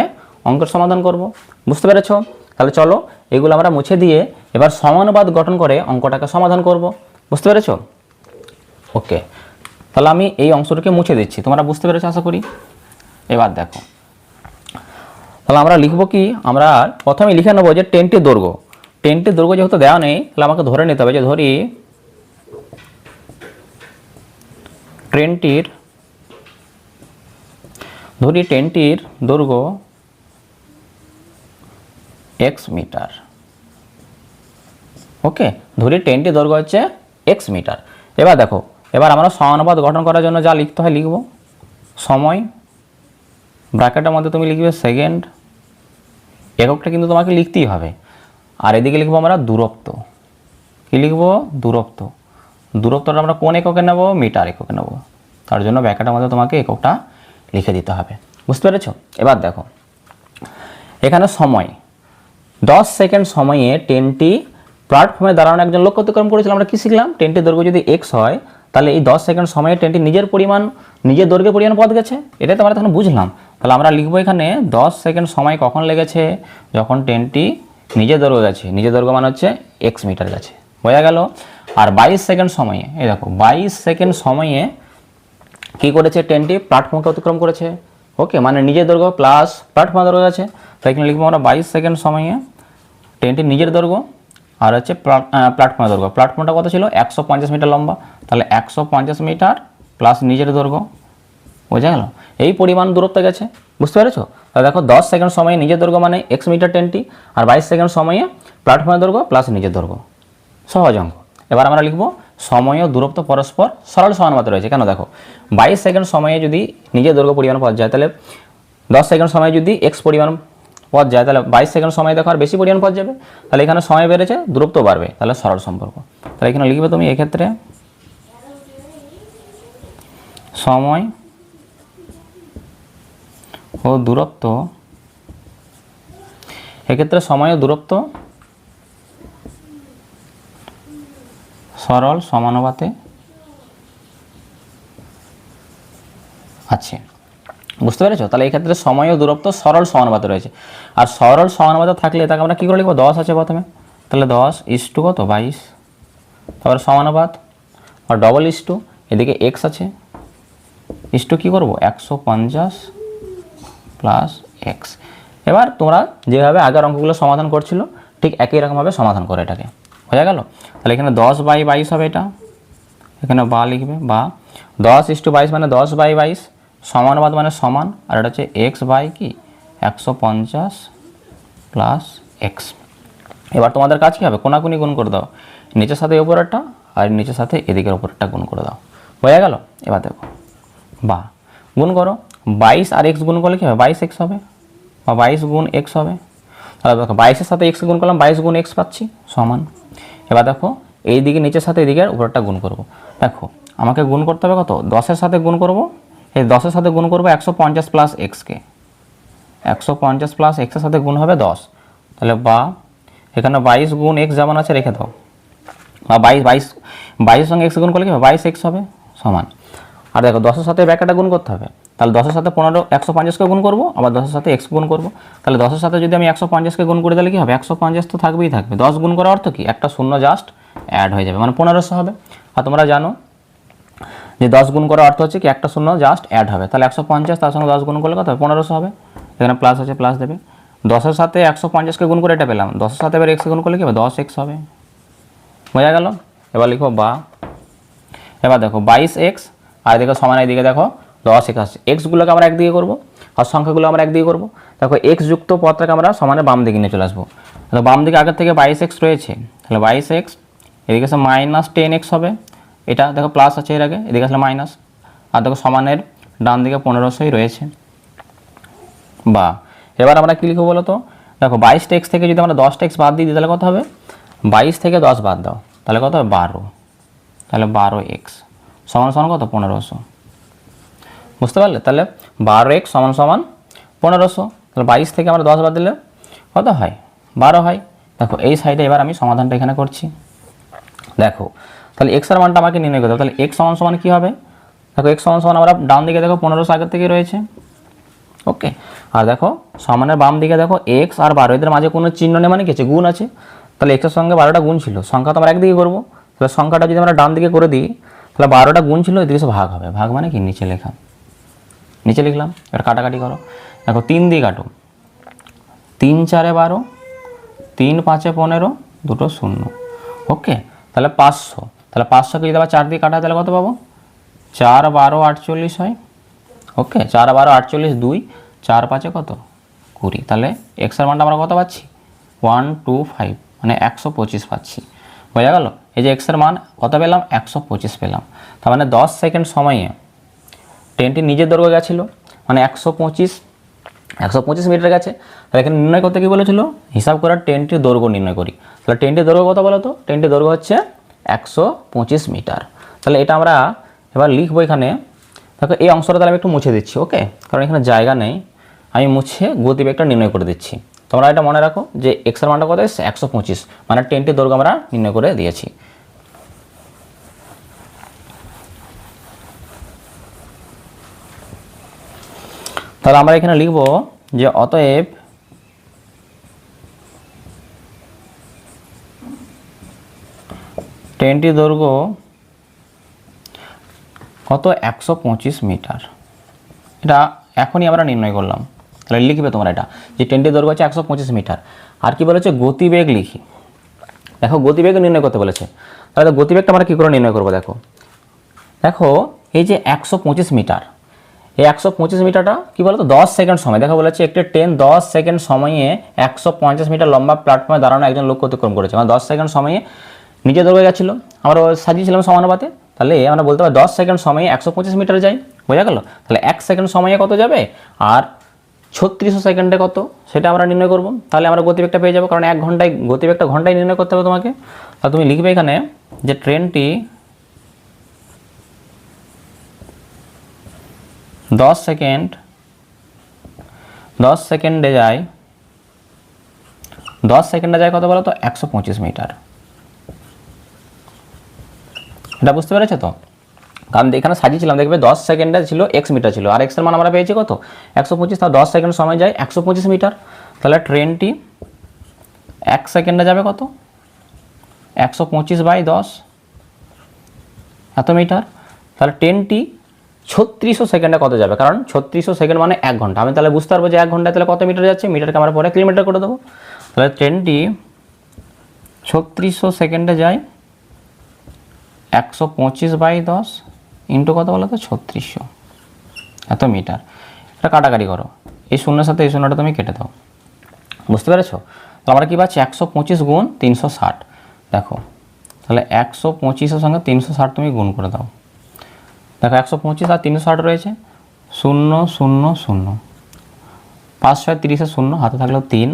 অঙ্কের সমাধান করব। বুঝতে পেরেছো? তাহলে চলো এগুলো আমরা মুছে দিয়ে এবার সমানুপাত গঠন করে অঙ্কটাকে সমাধান করব। বুঝতে পেরেছো? ওকে, তাহলে আমি এই অংশটাকে মুছে দিচ্ছি। তোমরা বুঝতে পেরেছো আশা করি। এবার দেখো, তাহলে আমরা লিখবো কি? আমরা প্রথমে লিখে নেবো যে ট্রেনটির দৈর্ঘ্য যেহেতু দেওয়া নেই তাহলে আমাকে ধরে নিতে হবে যে ধরি ট্রেনটির দৈর্ঘ্য এক্স মিটার। ওকে, ধরি ট্রেনটির দৈর্ঘ্য হচ্ছে এক্স মিটার। এবার দেখো, এবার আমরা সমানুপাত গঠন করার জন্য যা লিখতে হয় লিখব। সময় ব্র্যাকেটের মধ্যে তুমি লিখবে সেকেন্ড, এককটা কিন্তু তোমাকে লিখতেই হবে। আর এদিকে লিখবো আমরা দূরত্ব। কি লিখবো? দূরত্ব। দূরত্বটা আমরা কোন এককে নেব? মিটার এককে নেব। তার জন্য ব্র্যাকেটের মধ্যে তোমাকে এককটা লিখে দিতে হবে। বুঝতে পেরেছো? এবার দেখো এখানে সময় 10 সেকেন্ড সময়ে ট্রেনটি প্ল্যাটফর্মে দাঁড়ানো একজন লোক অতিক্রম করেছিল। আমরা কি শিখলাম? ট্রেনটির দৈর্ঘ্য যদি এক্স হয় তাহলে এই 10 সেকেন্ড সময়ে ট্রেনটি নিজের দৈর্ঘ্যের পরিমাণ পথ গেছে। এটাই তো আমরা তখন বুঝলাম। তাহলে আমরা লিখবো এখানে 10 সেকেন্ড সময় কখন লেগেছে? যখন ট্রেনটি নিজের দৈর্ঘ্য গেছে। নিজের দৈর্ঘ্য মানে হচ্ছে এক্স মিটার গেছে। বোঝা গেল? আর 22 সেকেন্ড সময়ে, এই দেখো 22 সেকেন্ড সময়ে কী করেছে? ট্রেনটি প্ল্যাটফর্মকে অতিক্রম করেছে। ওকে, মানে নিজের দৈর্ঘ্য প্লাস প্ল্যাটফর্মের দৈর্ঘ্য আছে। তাই এখানে লিখবো আমরা 22 সেকেন্ড সময়ে ট্রেনটি নিজের দৈর্ঘ্য আর হচ্ছে প্ল্যাটফর্মের দৈর্ঘ্য। প্ল্যাটফর্মটা কত ছিল? 150 মিটার লম্বা। তাহলে 150 মিটার প্লাস নিজের দৈর্ঘ্য। বোঝা গেল? এই পরিমাণ দূরত্ব গেছে। বুঝতে পেরেছো? তাহলে দেখো 10 সেকেন্ড সময়ে নিজের দৈর্ঘ্য মানে এক্স মিটার ট্রেনটি, আর 22 সেকেন্ড সময়ে প্ল্যাটফর্মের দৈর্ঘ্য প্লাস নিজের দৈর্ঘ্য। সহজ অঙ্ক। এবার আমরা লিখবো সময় ও দূরত্ব পরস্পর সরল সমানুপাতে রয়েছে। কেন? দেখো 22 সেকেন্ড সময়ে যদি নিজের দৈর্ঘ্য পরিমাণ পথ যায় তাহলে 10 সেকেন্ড সময়ে যদি এক্স পরিমাণ পথ যায় তাহলে 22 সেকেন্ড সময় দেখো আর বেশি পরিমাণ পথ যাবে। তাহলে এখানে সময় বেড়েছে, দূরত্ব বাড়বে, তাহলে সরল সম্পর্ক। তাহলে এখানে লিখবে তুমি এক্ষেত্রে সময় ও দূরত্ব, এক্ষেত্রে সময় ও দূরত্ব সরল সমানুপাতে আছে। বুঝতে পেরেছো? তাহলে এই ক্ষেত্রে সময় ও দূরত্ব সরল সমানুপাতে রয়েছে। আর সরল সমানুপাতে থাকলে তাকে আমরা কী করে লিখবো? 10 আছে প্রথমে, তাহলে 10:2 কত? 22। তারপরে সমানুপাত আর ডবল:2, এদিকে এক্স আছে, ইস্টু কী করবো? 150 প্লাস এক্স। এবার তোমরা যেভাবে আগের অঙ্কগুলো সমাধান করছিল ঠিক একই রকমভাবে সমাধান করে এটাকে। বোঝা গেল? তাহলে এখানে 10/22 হবে, এটা এখানে বা লিখবে, বা 10:22 মানে 10/22, সমানুপাত মানে সমান, আর এটা হচ্ছে এক্স বাই কি 150 প্লাস এক্স। এবার তোমাদের কাজ কী হবে, কোনাকুনি গুণ করে দাও, নিচের সাথে ওপরেরটা আর নিচের সাথে এদিকের ওপরেরটা গুণ করে দাও, হয়ে গেল। এবার দেখো বা গুণ করো, 22 আর এক্স গুণ করলে কী হবে, 22x হবে বা 22 গুণ এক্স হবে। তাহলে দেখো 22-এর সাথে এক্স গুণ করলাম, 22 গুণ এক্স পাচ্ছি সমান। এবার দেখো এই দিকে নিচের সাথে এদিকের উপরেরটা গুণ করব। দেখো আমাকে গুণ করতে হবে কত, 10-এর সাথে গুণ করব, এই 10-এর সাথে গুণ করবো 150 প্লাস এক্সকে, 150 প্লাস এক্সের সাথে গুণ হবে 10। তাহলে বা এখানে 22 গুণ এক্স যেমন আছে রেখে দাও, বা 22 সঙ্গে এক্স গুণ করলে কি হবে, 22x হবে সমান। আর দেখো 10-এর সাথে ব্যাকেটটা গুণ করতে হবে, তাহলে 10-এর সাথে 150কে গুণ করবো, আবার 10-এর সাথে এক্স গুণ করবো। তাহলে 10-এর সাথে যদি আমি 150কে গুণ করে, তাহলে কি হবে, 150 তো থাকবেই থাকবে। 10 গুণ করার অর্থ কি, একটা শূন্য জাস্ট অ্যাড হয়ে যাবে, মানে 1500 হবে। আর তোমরা জানো যে 10 গুণ করার অর্থ হচ্ছে কি, একটা শূন্য জাস্ট অ্যাড হবে। তাহলে 150 তার সঙ্গে 10 গুণ করলে কত হবে, 1500 হবে। এখানে প্লাস আছে, প্লাস দেবে। 10-এর সাথে 150কে গুণ করে এটা পেলাম, 10-এর সাথে এবার এক্স গুণ করলে কি হবে, 10x হবে, বোঝা গেল। এবার লিখো বা, এবার দেখো 22x আর এদিকে সমান, এদিকে দেখো 10x আসছে, এক্সগুলোকে আমরা একদিকে করবো আর সংখ্যাগুলো আমরা একদিকে করবো। দেখো এক্স যুক্ত পদটাকে আমরা সমানের বাম দিকে নিয়ে চলে আসবো। তো বাম দিকে আগের থেকে 22x রয়েছে, তাহলে 22x এদিকে আসলে মাইনাস 10x হবে, এটা দেখো প্লাস আছে এর আগে, এদিকে আসলে মাইনাস, আর দেখো সমানের ডান দিকে 1500ই রয়েছে। বা এবার আমরা কী লিখবো বলো তো, দেখো 22x থেকে যদি আমরা 10x বাদ দিই তাহলে কত হবে, 22 থেকে 10 বাদ দাও, তাহলে কত হবে 12, তাহলে 12x সমান সমান কত, 1500, বুঝতে পারলে। তাহলে 12x সমান সমান 1500, তাহলে 22 থেকে আমরা 10 বাদ দিলে কত হয়, 12 হয়। দেখো এই সাইডে এবার আমি সমাধানটা এখানে করছি। দেখো তাহলে x এর মানটা আমাকে নির্ণয় করতে হবে, তাহলে x সমান সমান কী হবে, দেখো x সমান সমান আমরা ডান দিকে দেখো 1500 আগের থেকে রয়েছে, ওকে। আর দেখো সমানের বাম দিকে দেখো x আর 12, এদের মাঝে কোনো চিহ্ন নেই, মানে কি আছে, গুণ আছে। তাহলে x এর সঙ্গে 12টা গুণ ছিল, সংখ্যা তো আমরা একদিকে করবো, তাহলে সংখ্যাটা যদি আমরা ডান দিকে করে দিই, তাহলে 12টা গুণ ছিল, এদিকে সে ভাগ হবে, ভাগ মানে কি নিচে লেখা, নিচে লিখলাম। এবার কাটাকাটি করো, দেখো 3 দিয়ে কাটো, 3 4 12, 3 5 15, দুটো শূন্য, ওকে। তাহলে 500, তাহলে 500কে যদি আবার 4 দিয়ে কাটা তাহলে কত পাবো, 4 12 48 হয়, ওকে। 4 12 48, 2 4 5 কত, 20। তাহলে এক্স এর মানটা আমরা কত পাচ্ছি, 125, মানে 125 পাচ্ছি, বোঝা গেল। এই যে এক্স এর মান কত পেলাম, 125 পেলাম। তার মানে 10 সেকেন্ড সময়ে ট্রেনটি নিজের দৈর্ঘ্য গেছিলো, মানে 125 মিটার গেছে। তাহলে এখানে নির্ণয় করতে কী বলেছিল, হিসাব করার ট্রেনটির দৈর্ঘ্য নির্ণয় করি। তাহলে ট্রেনটির দৈর্ঘ্য কত বলো তো, ট্রেনটির দৈর্ঘ্য হচ্ছে 125 মিটার। তাহলে এটা আমরা এবার লিখবো এখানে। দেখো এই অংশটা তাহলে আমি একটু মুছে দিচ্ছি, ওকে, কারণ এখানে জায়গা নেই, আমি মুছে গতিবেগটা নির্ণয় করে দিচ্ছি। তোমরা এটা মনে রাখো যে এক্স এর মানটা কত এসেছে, 125, মানে ট্রেনটির দৈর্ঘ্য আমরা নির্ণয় করে দিয়েছি। তাহলে আমরা এখানে লিখব যে অতএব ট্রেনটির দৈর্ঘ্য কত, 125 মিটার। এটা এখনই আমরা নির্ণয় করলাম। তাহলে লিখবে তোমরা এটা, যে ট্রেনটির দৈর্ঘ্য হচ্ছে 125 মিটার। আর কি বলেছে, গতিবেগ লিখি। দেখো গতিবেগ নির্ণয় করতে বলেছে, তাহলে গতিবেগটা আমরা কী করে নির্ণয় করবো, দেখো দেখো এই যে 125 মিটার, এই 125 মিটারটা কী বলতো, 10 সেকেন্ড সময়। দেখো বলেছে একটি ট্রেন 10 সেকেন্ড সময়ে 150 মিটার লম্বা প্ল্যাটফর্মে দাঁড়ানো একজন লোক অতিক্রম করেছে, মানে 10 সেকেন্ড সময়ে নিজে দৌড়ে গেছিলো, আমরা সাজিয়েছিলাম সমানুপাতে। তাহলে আমরা বলতে পারি 10 সেকেন্ড সময়ে 125 মিটার যায়, বোঝা গেল। তাহলে 1 সেকেন্ড সময়ে কত যাবে, আর 3600 সেকেন্ডে কত, সেটা আমরা নির্ণয় করব। তাহলে আমরা গতিবেগটা পেয়ে যাবো, কারণ 1 ঘন্টায় গতিবেগটা ঘন্টায় নির্ণয় করতে হবে তোমাকে। তাহলে তুমি লিখবে এখানে যে ট্রেনটি 10 সেকেন্ডে যায়, 10 সেকেন্ডে যায় কত বলো তো, 125 মিটার। এটা বুঝতে পেরেছো তো, কারণ এখানে সাজিয়েছিলাম, দেখবে 10 সেকেন্ডে ছিল x মিটার ছিল, আর x এর মান আমরা পেয়েছি কত, 125। তাও 10 সেকেন্ড সময় যায় 125 মিটার। তাহলে ট্রেনটি 1 সেকেন্ডে যাবে কত, 125/10 এত মিটার। তাহলে ট্রেনটি 3600 সেকেন্ডে কত যাবে, কারণ 3600 সেকেন্ড মানে 1 ঘন্টা। আমি তাহলে বুঝতে পারবো যে 1 ঘন্টায় তাহলে কত মিটার যাচ্ছে, মিটারকে আমরা পরে কিলোমিটার করে দেবো। তাহলে ট্রেনটি 3600 সেকেন্ডে যায় 125/10 ইন্টু কত বলো তো, 3600 এত মিটার। এটা কাটাকাটি করো, এই শূন্যের সাথে এই শূন্যটা তুমি কেটে দাও, বুঝতে পেরেছো? তো আমরা কী পাচ্ছি 125 গুণ 360। দেখো তাহলে 125-এর সঙ্গে 360 তুমি গুণ করে দাও। দেখো 125 আর 360 রয়েছে, 0 0 0, 5 6 30-এ 0, হাতে থাকলেও 3,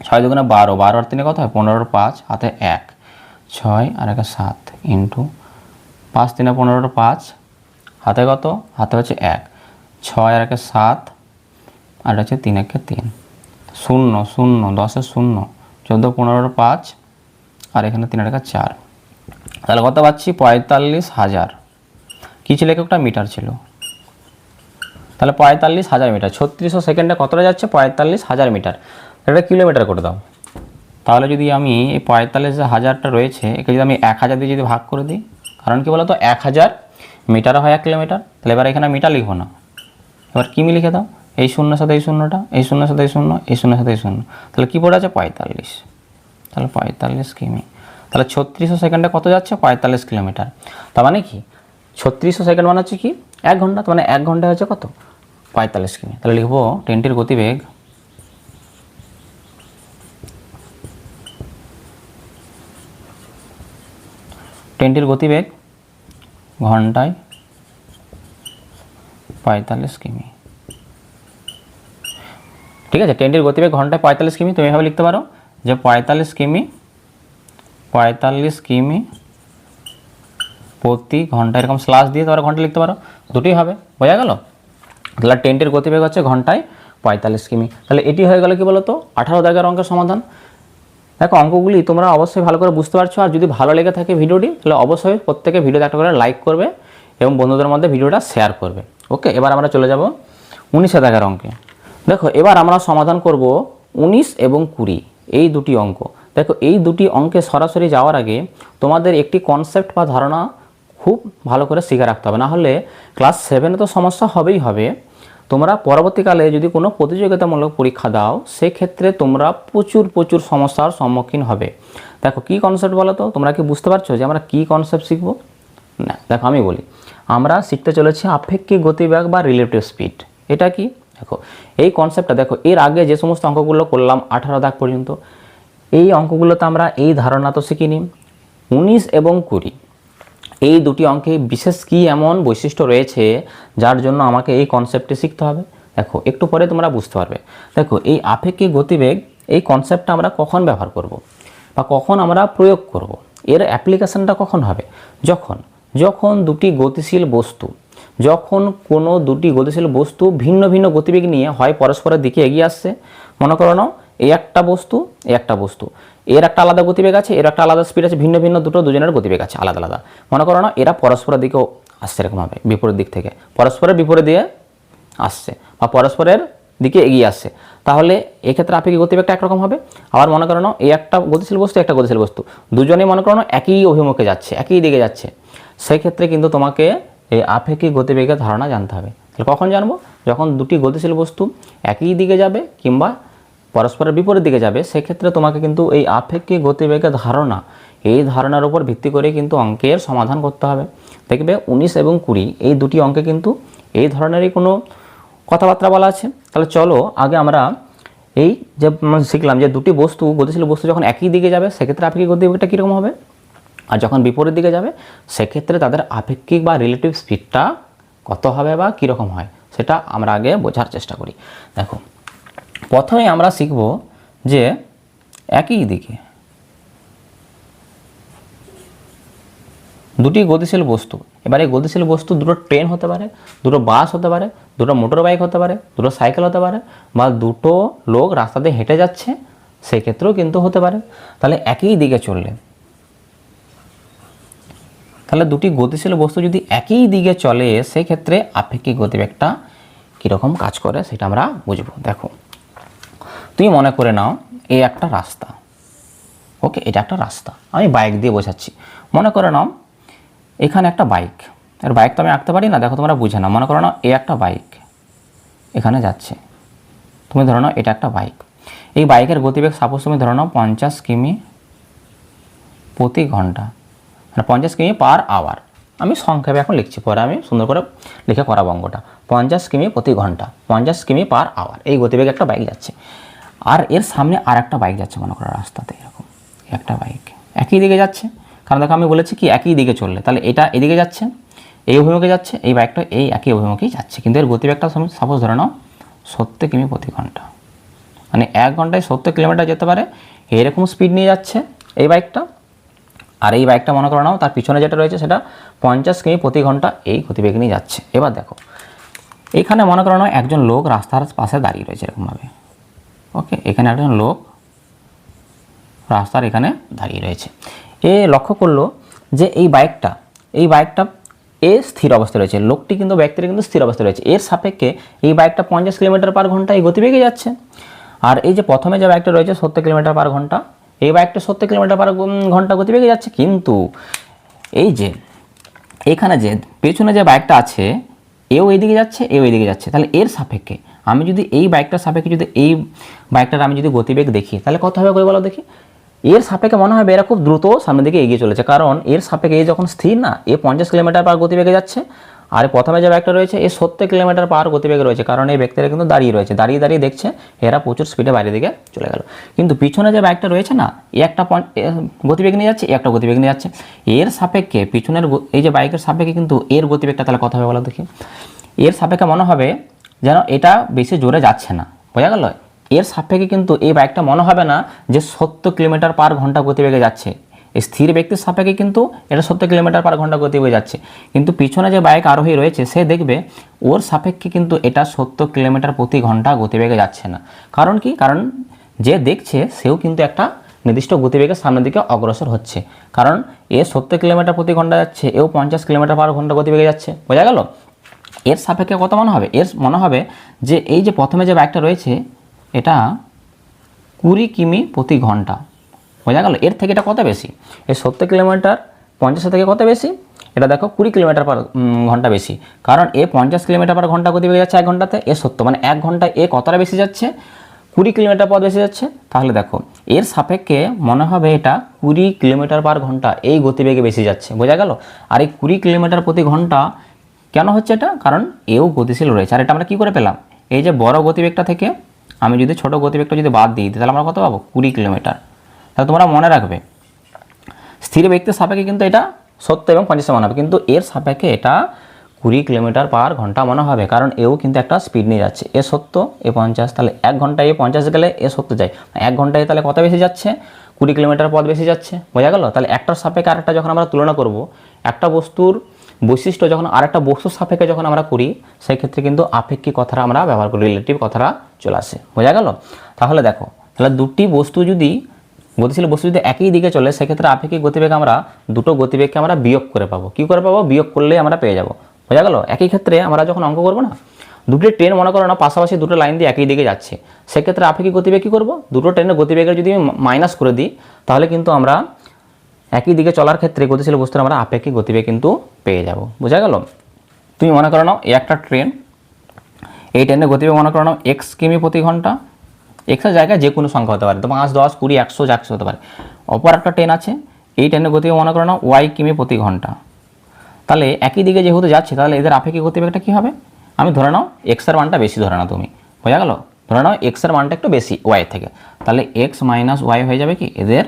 6 দুগুণে 12, 12 আর 3 কত হয় 15, 5 হাতে 1, 6 আর 1 7 ইন্টু 5 3 15, 5 হাতে কত, হাতে হচ্ছে 1, 6 আর 1 7 আর হচ্ছে 3 1 3, 0 0 10-এ 0, 14 15, 5 আর এখানে 3 আর 1 4, তাহলে কত পাচ্ছি 45,000। কী ছিল এককটা? মিটার ছিল। তাহলে 45,000 মিটার, 3600 সেকেন্ডে কতটা যাচ্ছে? 45,000 মিটার। এটা কিলোমিটার করে দাও। তাহলে যদি আমি এই 45,000টা রয়েছে একে যদি আমি 1000 দিয়ে যদি ভাগ করে দিই, কারণ কি বলতো 1000 মিটার হয় 1 কিলোমিটার, তাহলে এবার এখানে মিটার লিখবো না, এবার কিমি লিখে দাও, এই শূন্যের সাথে এই শূন্যটা, এই শূন্যের সাথে এই শূন্য, এই শূন্যের সাথে এই শূন্য, তাহলে কী পড়ে আছে 45, তাহলে 45 কিমি। তাহলে 3600 সেকেন্ডে কত যাচ্ছে? 45 কিলোমিটার। তার মানে কি 3600 সেকেন্ড মানে হচ্ছে কি 1 ঘন্টা, তার মানে 1 ঘন্টায় হচ্ছে কত 45 কিমি। তাহলে লিখবো ট্রেনটির গতিবেগ ঘন্টায় 45 কিমি। ঠিক আছে, ট্রেনটির গতিবেগ ঘন্টায় 45 কিমি। তুমি এভাবে লিখতে পারো যে 45 কিমি প্রতি ঘন্টা, এরকম স্ল্যাশ দিয়ে তোমরা ঘন্টা লিখতে পারো, দুটোই হবে, বোঝা গেল? তাহলে ট্রেনটির গতিবেগ হচ্ছে ঘন্টায় 45 কিমি। তাহলে এটি হয়ে গেল কি বলতো 18 দাগের অঙ্কের সমাধান। দেখো অঙ্কগুলি তোমরা অবশ্যই ভালো করে বুঝতে পারছো, আর যদি ভালো লেগে থাকে ভিডিওটি তাহলে অবশ্যই প্রত্যেকে ভিডিওতে একটা করে লাইক করবে এবং বন্ধুদের মধ্যে ভিডিওটা শেয়ার করবে। ওকে, এবার আমরা চলে যাব 19 দাগের অঙ্কে। দেখো এবার আমরা সমাধান করব 19 এবং 20 এই দুটি অঙ্ক। দেখো এই দুটি অঙ্কে সরাসরি যাওয়ার আগে তোমাদের একটি কনসেপ্ট বা ধারণা খুব ভালো করে শিখে রাখতে হবে, না হলে ক্লাস 7-এ তো সমস্যা হবেই হবে। তোমরা পরবর্তীকালে যদি কোনো প্রতিযোগিতামূলক পরীক্ষা দাও সেক্ষেত্রে তোমরা প্রচুর সমস্যার সম্মুখীন হবে। দেখো কী কনসেপ্ট বলো তো, তোমরা কি বুঝতে পারছো যে আমরা কী কনসেপ্ট শিখবো? না, দেখো আমি বলি, আমরা শিখতে চলেছি আপেক্ষিক গতিবেগ বা রিলেটিভ স্পিড। এটা কি? দেখো এই কনসেপ্টটা দেখো এর আগে যে সমস্ত অঙ্কগুলো করলাম 18 দাগ পর্যন্ত, এই অঙ্কগুলোতে আমরা এই ধারণা তো শিখিনি। 19 এবং 20 এই দুটি অঙ্কে বিশেষ কি এমন বৈশিষ্ট্য রয়েছে যার জন্য আমাকে এই কনসেপ্টটি শিখতে হবে। দেখো একটু পরে তোমরা বুঝতে পারবে। দেখো এই আপেক্ষিক গতিবেগ এই কনসেপ্টটা আমরা কখন ব্যবহার করব বা কখন আমরা প্রয়োগ করব, এর অ্যাপ্লিকেশনটা কখন হবে? যখন দুটি গতিশীল বস্তু ভিন্ন ভিন্ন গতিবেগ নিয়ে হয় পরস্পরের দিকে এগিয়ে আসছে। মনে করো না এই একটা বস্তু এর একটা আলাদা গতিবেগ আছে, এর একটা আলাদা স্পিড আছে, ভিন্ন ভিন্ন দুজনের গতিবেগ আছে আলাদা আলাদা। মনে করো না এরা পরস্পরের দিকেও আসছে, এরকম হবে বিপরীত দিক থেকে পরস্পরের বিপরীত দিয়ে আসছে বা পরস্পরের দিকে এগিয়ে আসছে, তাহলে এক্ষেত্রে আপেক্ষিক গতিবেগটা একরকম হবে। আবার মনে করো না এই একটা গতিশীল বস্তু দুজনেই মনে করো না একই অভিমুখে যাচ্ছে, একই দিকে যাচ্ছে, সেক্ষেত্রে কিন্তু তোমাকে এই আপেক্ষিক গতিবেগের ধারণা জানতে হবে। তাহলে কখন জানবো? যখন দুটি গতিশীল বস্তু একই দিকে যাবে কিংবা পরস্পরের বিপরীত দিকে যাবে, সেক্ষেত্রে তোমাকে কিন্তু এই আপেক্ষিক গতিবেগের ধারণা, এই ধারণার উপর ভিত্তি করে কিন্তু অঙ্কের সমাধান করতে হবে। দেখবে 19 এবং 20 এই দুটি অঙ্কে কিন্তু এই ধরনেরই কোনো কথাবার্তা বলা আছে। তাহলে চলো আগে আমরা এই যে শিখলাম যে দুটি গতিশীল বস্তু যখন একই দিকে যাবে সেক্ষেত্রে আপেক্ষিক গতিবেগটা কীরকম হবে, আর যখন বিপরীত দিকে যাবে সেক্ষেত্রে তাদের আপেক্ষিক বা রিলেটিভ স্পিডটা কত হবে বা কীরকম হয় সেটা আমরা আগে বোঝার চেষ্টা করি। দেখো প্রথমে আমরা শিখব যে একই দিকে দুটি গতিশীল বস্তু, এবার এই গতিশীল বস্তু দুটো ট্রেন হতে পারে, দুটো বাস হতে পারে, দুটো মোটর বাইক হতে পারে, দুটো সাইকেল হতে পারে, বা দুটো লোক রাস্তা দিয়ে হেঁটে যাচ্ছে সেক্ষেত্রেও কিন্তু হতে পারে। তাহলে একই দিকে চললে, তাহলে দুটি গতিশীল বস্তু যদি একই দিকে চলে সেক্ষেত্রে আপেক্ষিক গতিবেগটা কীরকম কাজ করে সেটা আমরা বুঝবো। দেখো তুমি মনে করে নাও এই একটা রাস্তা, ওকে এটা একটা রাস্তা, আমি বাইক দিয়ে বোঝাচ্ছি। মনে করে নাও এখানে একটা বাইক, আর বাইক তো আমি আঁকতে পারি না, দেখো তোমরা বুঝে নাও। মনে করো না এই একটা বাইক এখানে যাচ্ছে, তুমি ধরো নাও এটা একটা বাইক, এই বাইকের গতিবেগ সাপোজ তুমি ধরো নাও 50 কিমি প্রতি ঘন্টা, মানে 50 কিমি পার আওয়ার। আমি সংক্ষেপে এখন লিখছি, পরে আমি সুন্দর করে লিখে করাবো অঙ্কটা। 50 কিমি প্রতি ঘন্টা, 50 কিমি পার আওয়ার, এই গতিবেগে একটা বাইক যাচ্ছে। আর এর সামনে আর একটা বাইক যাচ্ছে মনে করো রাস্তাতে, এরকম একটা বাইক একই দিকে যাচ্ছে, কারণ দেখো আমি বলেছি কি একই দিকে চললে, তাহলে এটা এদিকে যাচ্ছে, এই অভিমুখে যাচ্ছে, এই বাইকটা এই একই অভিমুখেই যাচ্ছে, কিন্তু এর গতিবেগটা সাপোজ ধরে নাও 70 কিমি প্রতি ঘন্টা, মানে 1 ঘন্টায় 70 কিলোমিটার যেতে পারে, এরকম স্পিড নিয়ে যাচ্ছে এই বাইকটা। আর এই বাইকটা মনে করো নাও তার পিছনে যেটা রয়েছে সেটা 50 কিমি প্রতি ঘন্টা এই গতিবেগ নিয়ে যাচ্ছে। এবার দেখো এখানে মনে করো নাও একজন লোক রাস্তার পাশে দাঁড়িয়ে রয়েছে এরকমভাবে, ওকে, এখানে একজন লোক রাস্তার এখানে দাঁড়িয়ে রয়েছে। এ লক্ষ্য করলো যে এই বাইকটা এ স্থির অবস্থায় রয়েছে, লোকটি কিন্তু ব্যক্তির কিন্তু স্থির অবস্থায় রয়েছে, এর সাপেক্ষে এই বাইকটা 50 কিলোমিটার পার ঘন্টা এই গতিবেগে যাচ্ছে। আর এই যে প্রথমে যে বাইকটা রয়েছে 70 কিলোমিটার পার ঘন্টা, এই বাইকটা 70 কিলোমিটার পার ঘন্টা গতিবেগে যাচ্ছে, কিন্তু এই যে এখানে যে পেছনে যে বাইকটা আছে এও এইদিকে যাচ্ছে, এও এইদিকে যাচ্ছে, তাহলে এর সাপেক্ষে আমি যদি এই বাইকটার সাপেক্ষে যদি এই বাইকটার আমি যদি গতিবেগ দেখি তাহলে কত হবে বলো দেখি। এর সাপেক্ষে মনে হবে এরা খুব দ্রুত সামনের দিকে এগিয়ে চলেছে, কারণ এর সাপেক্ষে এই যখন স্থির না, এ 50 কিলোমিটার পার গতিবেগে যাচ্ছে, আর প্রথমে যে বাইকটা রয়েছে এ 70 কিলোমিটার পার গতিবেগে রয়েছে, কারণ এই ব্যক্তিরা কিন্তু দাঁড়িয়ে রয়েছে, দাঁড়িয়ে দাঁড়িয়ে দেখছে এরা প্রচুর স্পিডে বাইরের দিকে চলে গেল। কিন্তু পিছনে যে বাইকটা রয়েছে না, এ একটা গতিবেগ নিয়ে যাচ্ছে, এ একটা গতিবেগ নিয়ে যাচ্ছে, এর সাপেক্ষে পিছনের এই যে বাইকের সাপেক্ষে কিন্তু এর গতিবেগটা তাহলে কত হবে বলো দেখি। এর সাপেক্ষে মনে হবে যেন এটা বেশি জোরে যাচ্ছে না, বোঝা গেল। এর সাপেক্ষে কিন্তু এই বাইকটা মনে হবে না যে 70 কিলোমিটার পার ঘন্টা গতিবেগে যাচ্ছে, এই স্থির ব্যক্তির সাপেক্ষে কিন্তু এটা 70 কিলোমিটার পার ঘন্টা গতিবেগে যাচ্ছে, কিন্তু পিছনে যে বাইক আরোহী রয়েছে সে দেখবে ওর সাপেক্ষে কিন্তু এটা 70 কিলোমিটার প্রতি ঘন্টা গতিবেগে যাচ্ছে না। কারণ কি? কারণ যে দেখছে সেও কিন্তু একটা নির্দিষ্ট গতিবেগের সামনের দিকে অগ্রসর হচ্ছে, কারণ এ 70 কিলোমিটার প্রতি ঘন্টা যাচ্ছে, এও 50 কিলোমিটার পার ঘন্টা গতিবেগে যাচ্ছে, বোঝা গেল। এর সাপেক্ষে কত মনে হবে? এর মনে হবে যে এই যে প্রথমে যে বাইকটা রয়েছে এটা 20 কিমি প্রতি ঘন্টা, বোঝা গেল। এর থেকে এটা কত বেশি? এই 70 কিলোমিটার 50 থেকে কত বেশি? এটা দেখো 20 কিলোমিটার পার ঘন্টা বেশি, কারণ এ 50 কিলোমিটার পার ঘন্টা গতিবেগে যাচ্ছে 1 ঘন্টাতে, এ 70 মানে 1 ঘন্টায় এ কতটা বেশি যাচ্ছে? 20 কিলোমিটার পথ বেশি যাচ্ছে। তাহলে দেখো এর সাপেক্ষে মনে হবে এটা 20 কিলোমিটার পার ঘন্টা এই গতিবেগে বেশি যাচ্ছে, বোঝা গেল। আর এই 20 কিলোমিটার প্রতি ঘন্টা কেন হচ্ছে এটা? কারণ এও গতিশীল রয়েছে। আর এটা আমরা কী করে পেলাম? এই যে বড় গতিবেগটা থেকে আমি যদি ছোট গতিবেগটা যদি বাদ দিই তাহলে আমরা কত পাবো? 20 কিলোমিটার। তাহলে তোমরা মনে রাখবে স্থির ব্যক্তির সাপেক্ষে কিন্তু এটা 70 এবং 50 মনে হবে, কিন্তু এর সাপেক্ষে এটা 20 কিলোমিটার পার ঘন্টা মনে হবে, কারণ এও কিন্তু একটা স্পিড নিয়ে যাচ্ছে, এ 70 এ 50, তাহলে 1 ঘন্টায় এ 50 গেলে এ 70 যায়, 1 ঘন্টায় তাহলে কত বেশি যাচ্ছে? 20 কিলোমিটার পথ বেশি যাচ্ছে, বোঝা গেল। তাহলে একটার সাপেক্ষে আরেকটা যখন আমরা তুলনা করব, একটা বস্তুর বৈশিষ্ট্য যখন আরেকটা বস্তুর সাপেক্ষে যখন আমরা করি সেই ক্ষেত্রে কিন্তু আপেক্ষিক কথাটা আমরা ব্যবহার করি, রিলেটিভ কথাটা চলে আসে, বোঝা গেল। তাহলে দেখো তাহলে দুটি বস্তু যদি গতিশীল বস্তু যদি একই দিকে চলে সেক্ষেত্রে আপেক্ষিক গতিবেগ আমরা দুটো গতিবেগকে আমরা বিয়োগ করে পাবো। কী করে পাবো? বিয়োগ করলেই আমরা পেয়ে যাবো, বোঝা গেল। একই ক্ষেত্রে আমরা যখন অঙ্ক করবো না, দুটি ট্রেন মনে করো না পাশাপাশি দুটো লাইন দিয়ে একই দিকে যাচ্ছে, সেক্ষেত্রে আপেক্ষিক গতিবেগ কী করবো? দুটো ট্রেনের গতিবেগের যদি মাইনাস করে দিই তাহলে কিন্তু আমরা একই দিকে চলার ক্ষেত্রে গতিশীল বস্তুর আমরা আপেক্ষিক গতিবেগ কিন্তু পেয়ে যাব, বোঝা গেল। তুমি মনে করো নাও এই একটা ট্রেন, এই ট্রেনের গতিবেগ মনে করো নাও x কিমি প্রতি ঘন্টা, এক্সের জায়গায় যে কোনো সংখ্যা হতে পারে, তো 5, 10, 20, 100 যা কিছু হতে পারে। অপর একটা ট্রেন আছে, এই ট্রেনের গতিবেগ মনে করো নাও y কিমি প্রতি ঘন্টা। তাহলে একই দিকে যেহেতু যাচ্ছে তাহলে এদের আপেক্ষিক গতিবেগটা কী হবে? আমি ধরে নাও এক্সের মানটা বেশি ধরে নাও তুমি, বোঝা গেল। ধরে নাও এক্সের মানটা একটু বেশি ওয়াই থেকে, তাহলে x মাইনাস ওয়াই হয়ে যাবে কি এদের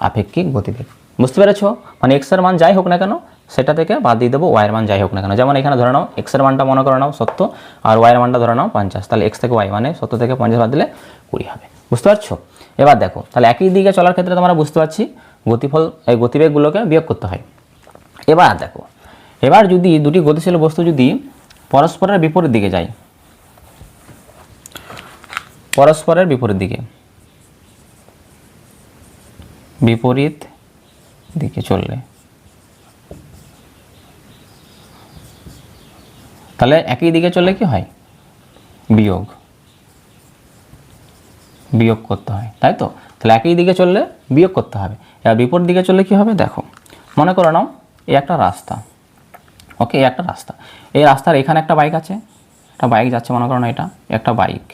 আপেক্ষিক গতিবেগ, বুঝতে পেরেছ? মানে এক্সের মান যাই হোক না কেন সেটা থেকে বাদ দিয়ে দেবো ওয়াইয়ের মান যাই হোক না কেন। যেমন এখানে ধরে নাও এক্সের মানটা মনে করে নাও 70 আর ওয়াইয়ের মানটা ধরে নাও 50, তাহলে এক্স থেকে ওয়াই মানে 70 থেকে 50 বাদ দিলে 20 হবে, বুঝতে পারছো? এবার দেখো তাহলে একই দিকে চলার ক্ষেত্রে তোমরা বুঝতে পারছি গতিফল এই গতিবেগগুলোকে বিয়োগ করতে হয়। এবার দেখো এবার যদি দুটি গতিশীল বস্তু যদি পরস্পরের বিপরীত দিকে যায়, পরস্পরের বিপরীত দিকে চললে তাহলে একই দিকে চললে কি হয়? বিয়োগ করতে হয়, তাই তো? তাহলে একই দিকে চললে বিয়োগ করতে হবে। এবার বিপরীত দিকে চললে কি হবে? দেখো মনে করো নাও এই একটা রাস্তা, ওকে, এই একটা রাস্তা, এই রাস্তার এখানে একটা বাইক আছে, একটা বাইক যাচ্ছে মনে করো না, এটা একটা বাইক,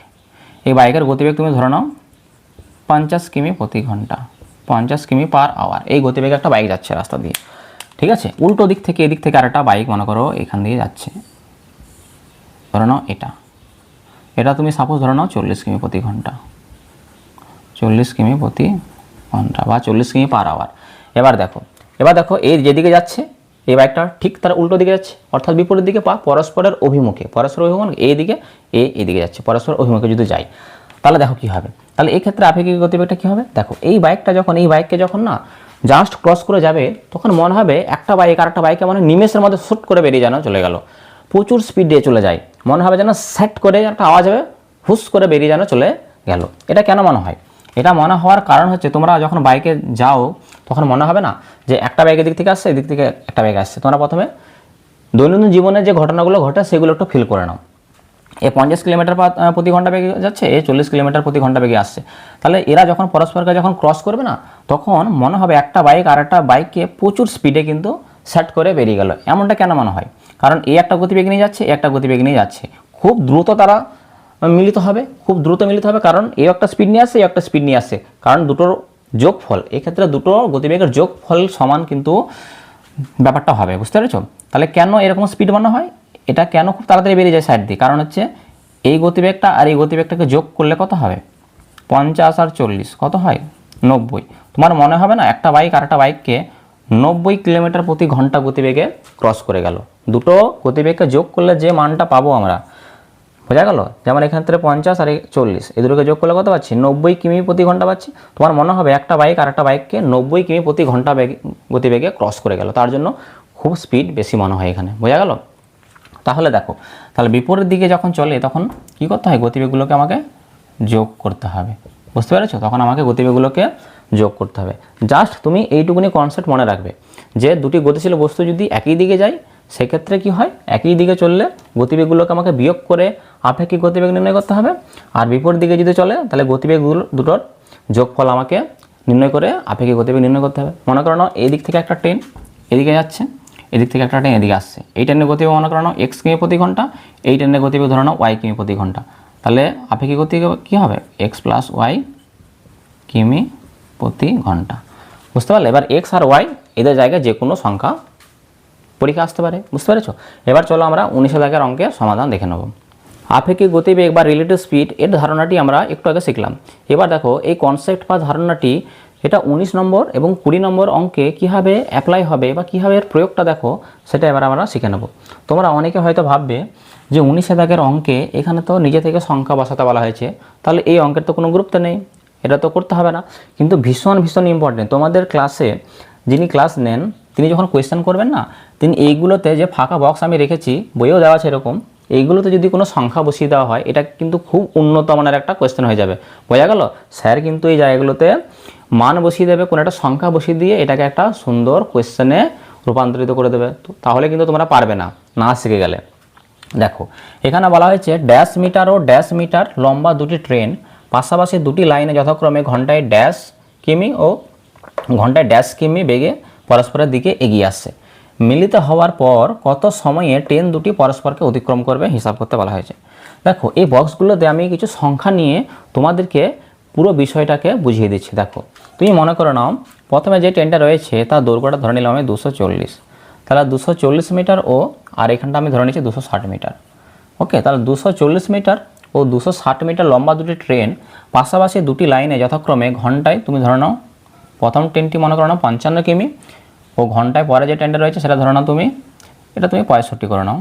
এই বাইকের গতিবেগ তুমি ধরে নাও 50 কিমি প্রতি ঘন্টা, 50 কিমি পার আওয়ার, এই গতিবেগে একটা বাইক যাচ্ছে রাস্তা দিয়ে, ঠিক আছে। উল্টো দিক থেকে এদিক থেকে আরেকটা বাইক মনে করো এখান দিয়ে যাচ্ছে, ধরে নাও এটা তুমি সাপোজ ধরে নাও 40 কিমি প্রতি ঘন্টা, 40 কিমি প্রতি ঘন্টা বা 40 কিমি পার আওয়ার। এবার দেখো এই যেদিকে যাচ্ছে এই বাইকটা ঠিক তার উল্টো দিকে যাচ্ছে, অর্থাৎ বিপরীত দিকে বা পরস্পরের অভিমুখে, এইদিকে এইদিকে যাচ্ছে, পরস্পর অভিমুখে যদি যাই তাহলে দেখো কি হবে। তাহলে এই ক্ষেত্রে আপেক্ষিক গতিবেগটা কি হবে? দেখো এই বাইককে যখন না জাস্ট ক্রস করে যাবে তখন মনে হবে একটা বাইক আর একটা বাইকে মানে নিমেষের মধ্যে শুট করে বেরিয়ে যেন চলে গেল, প্রচুর স্পিড দিয়ে চলে যায়, মনে হবে যেন সেট করে একটা আওয়াজ হবে, হুস করে বেরিয়ে যেন চলে গেল। এটা কেন মনে হয়? এটা মনে হওয়ার কারণ হচ্ছে তোমরা যখন বাইকে যাও তখন মনে হবে না যে একটা বাইক এদিক থেকে আসছে, এদিক থেকে একটা বাইক আসছে। তোমরা প্রথমে দৈনন্দিন জীবনে যে ঘটনাগুলো ঘটে সেগুলো একটু ফিল করে নাও। এ 50 কিলোমিটার প্রতি ঘন্টা বেগে যাচ্ছে, এ 40 কিলোমিটার প্রতি ঘন্টা বেগে আসছে। তাহলে এরা যখন পরস্পরকে যখন ক্রস করবে না তখন মনে হবে একটা বাইক আর একটা বাইককে প্রচুর স্পিডে কিন্তু সেট করে বেরিয়ে গেল। এমনটা কেন মনে হয়? কারণ এই একটা গতিবেগ নিয়ে যাচ্ছে, একটা গতিবেগ নিয়ে যাচ্ছে, খুব দ্রুত তারা মিলিত হবে, কারণ এই একটা স্পিড নিয়ে আসছে, এই একটা স্পিড নিয়ে আসছে, কারণ দুটোর যোগফল, এক্ষেত্রে দুটো গতিবেগের যোগফল সমান কিন্তু ব্যাপারটা হবে, বুঝতে পেরেছো? তাহলে কেন এরকম স্পিড মনে হয়, এটা কেন খুব তাড়াতাড়ি বেরিয়ে যায় সাইড দিয়ে? কারণ হচ্ছে এই গতিবেগটা আর এই গতিবেগটাকে যোগ করলে কত হবে? 50 আর 40 কত হয়? 90। তোমার মনে হবে না একটা বাইক আর একটা বাইককে 90 কিলোমিটার প্রতি ঘন্টা গতিবেগে ক্রস করে গেল। দুটো গতিবেগকে যোগ করলে যে মানটা পাবো আমরা, বোঝা গেল? যেমন এখান থেকে 50 আর 40 এই দুটোকে যোগ করলে কত পাচ্ছি? 90 কিমি প্রতি ঘন্টা পাচ্ছি। তোমার মনে হবে একটা বাইক আর একটা বাইককে 90 কিমি প্রতি ঘন্টা গতিবেগে ক্রস করে গেল, তার জন্য খুব স্পিড বেশি মনে হয় এখানে, বোঝা গেল? তাহলে দেখো, তাহলে বিপরীত দিকে যখন চলে তখন কি করতে হয়? গতিবেগগুলোকে আমাকে যোগ করতে হবে, বুঝতে পেরেছো? তখন আমাকে গতিবেগগুলোকে যোগ করতে হবে। জাস্ট তুমি এইটুকুনি কনসেপ্ট মনে রাখবে যে দুটি গতিশীল বস্তু যদি একই দিকে যায় সেক্ষেত্রে কি হয়? একই দিকে চললে গতিবেগগুলোকে আমাকে বিয়োগ করে আপেক্ষিক গতিবেগ নির্ণয় করতে হবে, আর বিপরীত দিকে যদি চলে তাহলে গতিবেগগুলো দুটোর যোগফল আমাকে নির্ণয় করে আপেক্ষিক গতিবেগ নির্ণয় করতে হবে। মনে করো না এই দিক থেকে একটা ট্রেন এদিকে যাচ্ছে, এদিক থেকে একটা ট্রেন এদিকে আসছে, এই ট্রেনের গতিবেগ মনে করো না x কিমি প্রতি ঘন্টা, এই ট্রেনের গতিবেগ ধরো না y কিমি প্রতি ঘন্টা। তাহলে আপেক্ষিক গতিবেগ কী হবে? x + y কিমি প্রতি ঘন্টা, বুঝতে পারলে? এবার x আর y এদের জায়গায় যে কোনো সংখ্যা পরীক্ষা আসতে পারে, বুঝতে পেরেছো? এবার চলো আমরা 19 দাগের অঙ্কের সমাধান দেখে নেব। আপেক্ষিক গতিবেগ বা রিলেটিভ স্পিড এর ধারণাটি আমরা একটু আগে শিখলাম। এবার দেখো এই কনসেপ্ট বা ধারণাটি এটা 19 নম্বর এবং 20 নম্বর অঙ্কে কীভাবে অ্যাপ্লাই হবে বা কীভাবে এর প্রয়োগটা দেখো সেটা এবার আমরা শিখে নেব। তোমরা অনেকে হয়তো ভাববে যে 19 দাগের অঙ্কে এখানে তো নিজে থেকে সংখ্যা বসাতে বলা হয়েছে, তাহলে এই অঙ্কের তো কোনো গুরুত্ব নেই, এটা তো করতে হবে না। কিন্তু ভীষণ ইম্পর্টেন্ট, তোমাদের ক্লাসে যিনি ক্লাস নেন তিনি যখন কোয়েশ্চেন করবেন না, তিনি এইগুলোতে যে ফাঁকা বক্স আমি রেখেছি, বইয়েও দেওয়া আছে এরকম, এইগুলোতে যদি কোনো সংখ্যা বসিয়ে দেওয়া হয় এটা কিন্তু খুব উন্নত মানের একটা কোয়েশ্চেন হয়ে যাবে, বোঝা গেল? স্যার কিন্তু এই জায়গাগুলোতে মান বসিয়ে দেবে, কোনো একটা সংখ্যা বসিয়ে দিয়ে এটাকে একটা সুন্দর কোয়েশ্চেনে রূপান্তরিত করে দেবে। তাহলে কিন্তু তোমরা পারবে না শিখে গেলে। দেখো এখানে বলা হয়েছে ড্যাশ মিটার ও ড্যাশ মিটার লম্বা দুটি ট্রেন পাশাপাশি দুটি লাইনে যথাক্রমে ঘন্টায় ড্যাশ কিমি ও ঘন্টায় ড্যাশ কিমি বেগে পরস্পরের দিকে এগিয়ে আসছে। মিলিত হওয়ার পর কত সময়ে ট্রেন দুটি পরস্পরকে অতিক্রম করবে হিসাব করতে বলা হয়েছে। দেখো এই বক্সগুলোতে আমি কিছু সংখ্যা নিয়ে তোমাদেরকে পুরো বিষয়টাকে বুঝিয়ে দিচ্ছি। দেখো তুমি মনে করে নাও প্রথমে যে ট্রেনটা রয়েছে তার দৈর্ঘ্যটা ধরে নিলাম আমি 240, তাহলে 240 মিটার ও আর এখানটা আমি ধরে নিচ্ছি 260 মিটার। ওকে, তাহলে 240 মিটার ও 260 মিটার লম্বা দুটি ট্রেন পাশাপাশি দুটি লাইনে যথাক্রমে ঘন্টায়, তুমি ধরে নাও প্রথম ট্রেনটি মনে করো না 55 কিমি ও ঘন্টায় পরে যে ট্রেনটা রয়েছে সেটা ধরে নাও তুমি 65 করে নাও,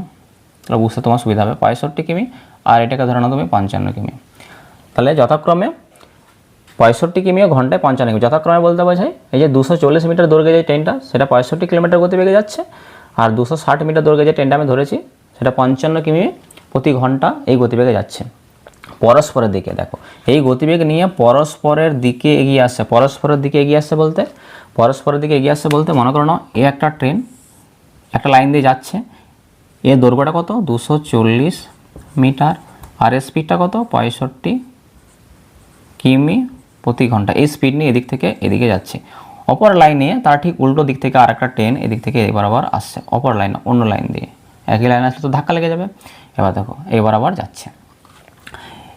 তাহলে বুঝতে তোমার সুবিধা হবে। 65 কিমি আর এটাকে ধরে নাও তুমি 55 কিমি। তাহলে যথাক্রমে 65 কিমি ও ঘন্টায় 55 কিমি, যথাক্রমে বলতে বোঝায় এই যে 240 মিটার দৈর্ঘ্যে যে ট্রেনটা সেটা 65 কিলোমিটার গতিবেগে যাচ্ছে, আর 260 মিটার দৈর্ঘ্যে যে ট্রেনটা আমি ধরেছি সেটা 55 কিমি প্রতি ঘন্টা এই গতিবেগে যাচ্ছে। পরস্পরের দিকে দেখো এই গতিবেগ নিয়ে পরস্পরের দিকে এগিয়ে আসছে, পরস্পরের দিকে এগিয়ে আসছে বলতে মনে করো না এ একটা ট্রেন একটা লাইন দিয়ে যাচ্ছে, এর দৈর্ঘ্যটা কত 240 মিটার আর এর স্পিডটা কত 65 কিমি প্রতি ঘন্টা। এই স্পিড নিয়ে এদিক থেকে এদিকে যাচ্ছে। অপর লাইনে তার ঠিক উল্টো দিক থেকে আর একটা ট্রেন এদিক থেকে এই বরাবর আসছে, অপর লাইন অন্য লাইন দিয়ে, একই লাইন আসলে তো ধাক্কা লেগে যাবে। এবার দেখো এই বরাবর যাচ্ছে।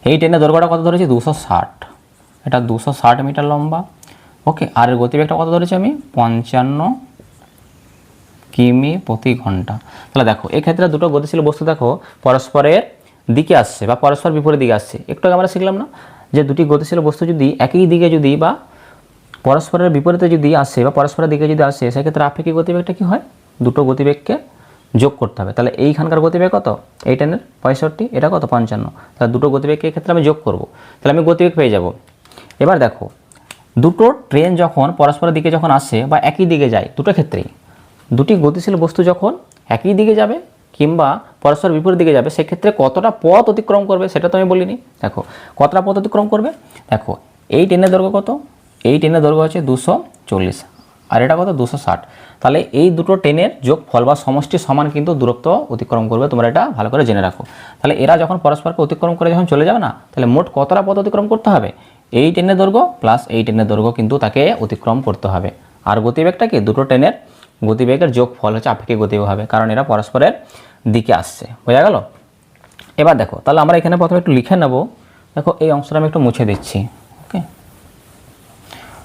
এই ট্রেনের দৈর্ঘ্যটা কত ধরেছি 260, এটা 260 মিটার লম্বা। ওকে, আর এর গতিবেগটা কত ধরেছি আমি 55 কিমি প্রতি ঘন্টা। তাহলে দেখো এক্ষেত্রে দুটো গতিশীল বস্তু দেখো পরস্পরের দিকে আসছে বা পরস্পর বিপরীত দিকে আসছে, একটু আগে আমরা শিখলাম না যে দুটি গতিশীল বস্তু যদি একই দিকে যদি বা পরস্পরের বিপরীতে যদি আসে বা পরস্পরের দিকে যদি আসে, সেক্ষেত্রে আপেক্ষিক গতিবেগটা কী হয়, দুটো গতিবেগকে যোগ করতে হবে। তাহলে এইখানকার গতিবেগ কত, এই ট্রেনের 65, এটা কত 55, তাহলে দুটো গতিবেগকে এক্ষেত্রে আমি যোগ করব, তাহলে আমি গতিবেগ পেয়ে যাব। এবার দেখো দুটো ট্রেন যখন পরস্পরের দিকে যখন আসে বা একই দিকে যায়, দুটো ক্ষেত্রেই দুটি গতিশীল বস্তু যখন একই দিকে যাবে কিংবা পরস্পর বিপরীত দিকে যাবে, সেক্ষেত্রে কতটা পথ অতিক্রম করবে সেটা তো আমি বলিনি। দেখো কতটা পথ অতিক্রম করবে, দেখো এই ট্রেনের দৈর্ঘ্য কত, এই ট্রেনের দৈর্ঘ্য হচ্ছে 240 আর এটা কত 260, তাহলে এই দুটো ট্রেনের যোগফল বা সমষ্টি সমান কিন্তু দূরত্ব অতিক্রম করবে, তোমরা এটা ভালো করে জেনে রাখো। তাহলে এরা যখন পরস্পরকে অতিক্রম করে যখন চলে যাবে না, তাহলে মোট কতটা পথ অতিক্রম করতে হবে, এই ট্রেনের দৈর্ঘ্য প্লাস এই ট্রেনের দৈর্ঘ্য কিন্তু তাকে অতিক্রম করতে হবে। আর গতিবেগটা কি, দুটো ট্রেনের গতিবেগের যোগফল হচ্ছে আপেক্ষিক গতিবেগ হবে, কারণ এরা পরস্পরের দিকে আসছে। বোঝা গেল? এবার দেখো তাহলে আমরা এখানে প্রথমে একটু লিখে নেব। দেখো এই অংশটা আমি একটু মুছে দিচ্ছি। ওকে,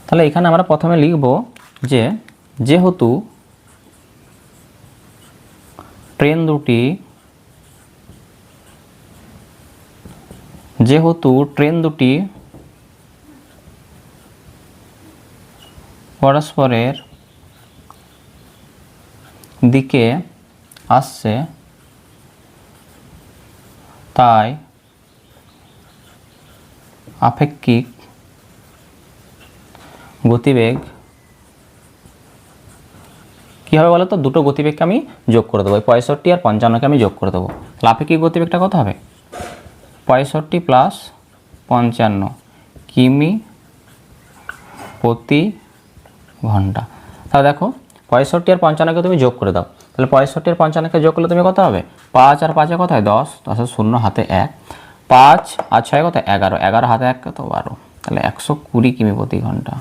তাহলে এখানে আমরা প্রথমে লিখব যে যেহেতু ট্রেন দুটি পরস্পরের দিকে আসছে, তাই আপেক্ষিক গতিবেগ কী হবে বলো তো, দুটো গতিবেগকে আমি যোগ করে দেবো, 65 আর 55কে আমি যোগ করে দেবো। তাহলে আপেক্ষিক গতিবেগটা কত হবে, 65 প্লাস 55 কিমি প্রতি ঘন্টা। তাহলে দেখো 65 আর 55কে তুমি যোগ করে দাও, তাহলে 65 আর 55কে যোগ করলে তুমি কত হবে, 5 আর 5 কত হয় 10, 10 শূন্য হাতে 1, 5 আর 6 কত 11, 11 হাতে 1 কত 12, তাহলে 120 কিমি প্রতি ঘন্টা।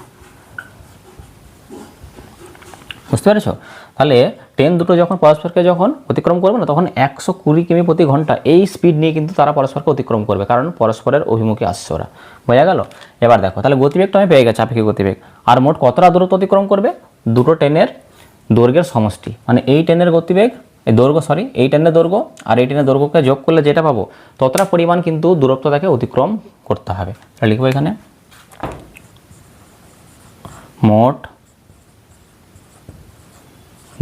বুঝতে পেরেছো? তাহলে ট্রেন দুটো যখন পরস্পরকে যখন অতিক্রম করবে না, তখন 120 কিমি প্রতি ঘন্টা এই স্পিড নিয়ে কিন্তু তারা পরস্পরকে অতিক্রম করবে, কারণ পরস্পরের অভিমুখে আসছে ওরা। বোঝা গেল? এবার দেখো তাহলে গতিবেগটা আমি পেয়ে গেছি, আপেক্ষিক গতিবেগ। আর মোট কতটা দূরত্ব অতিক্রম করবে, দুটো ট্রেনের দৈর্ঘ্যের সমষ্টি, মানে এই ট্রেনের গতিবেগ এই দৈর্ঘ্য এই ট্রেনের দৈর্ঘ্য আর এই ট্রেনের দৈর্ঘ্যকে যোগ করলে যেটা পাবো, ততটা পরিমাণ কিন্তু দূরত্ব তাকে অতিক্রম করতে হবে। তাহলে লিখবো এখানে মোট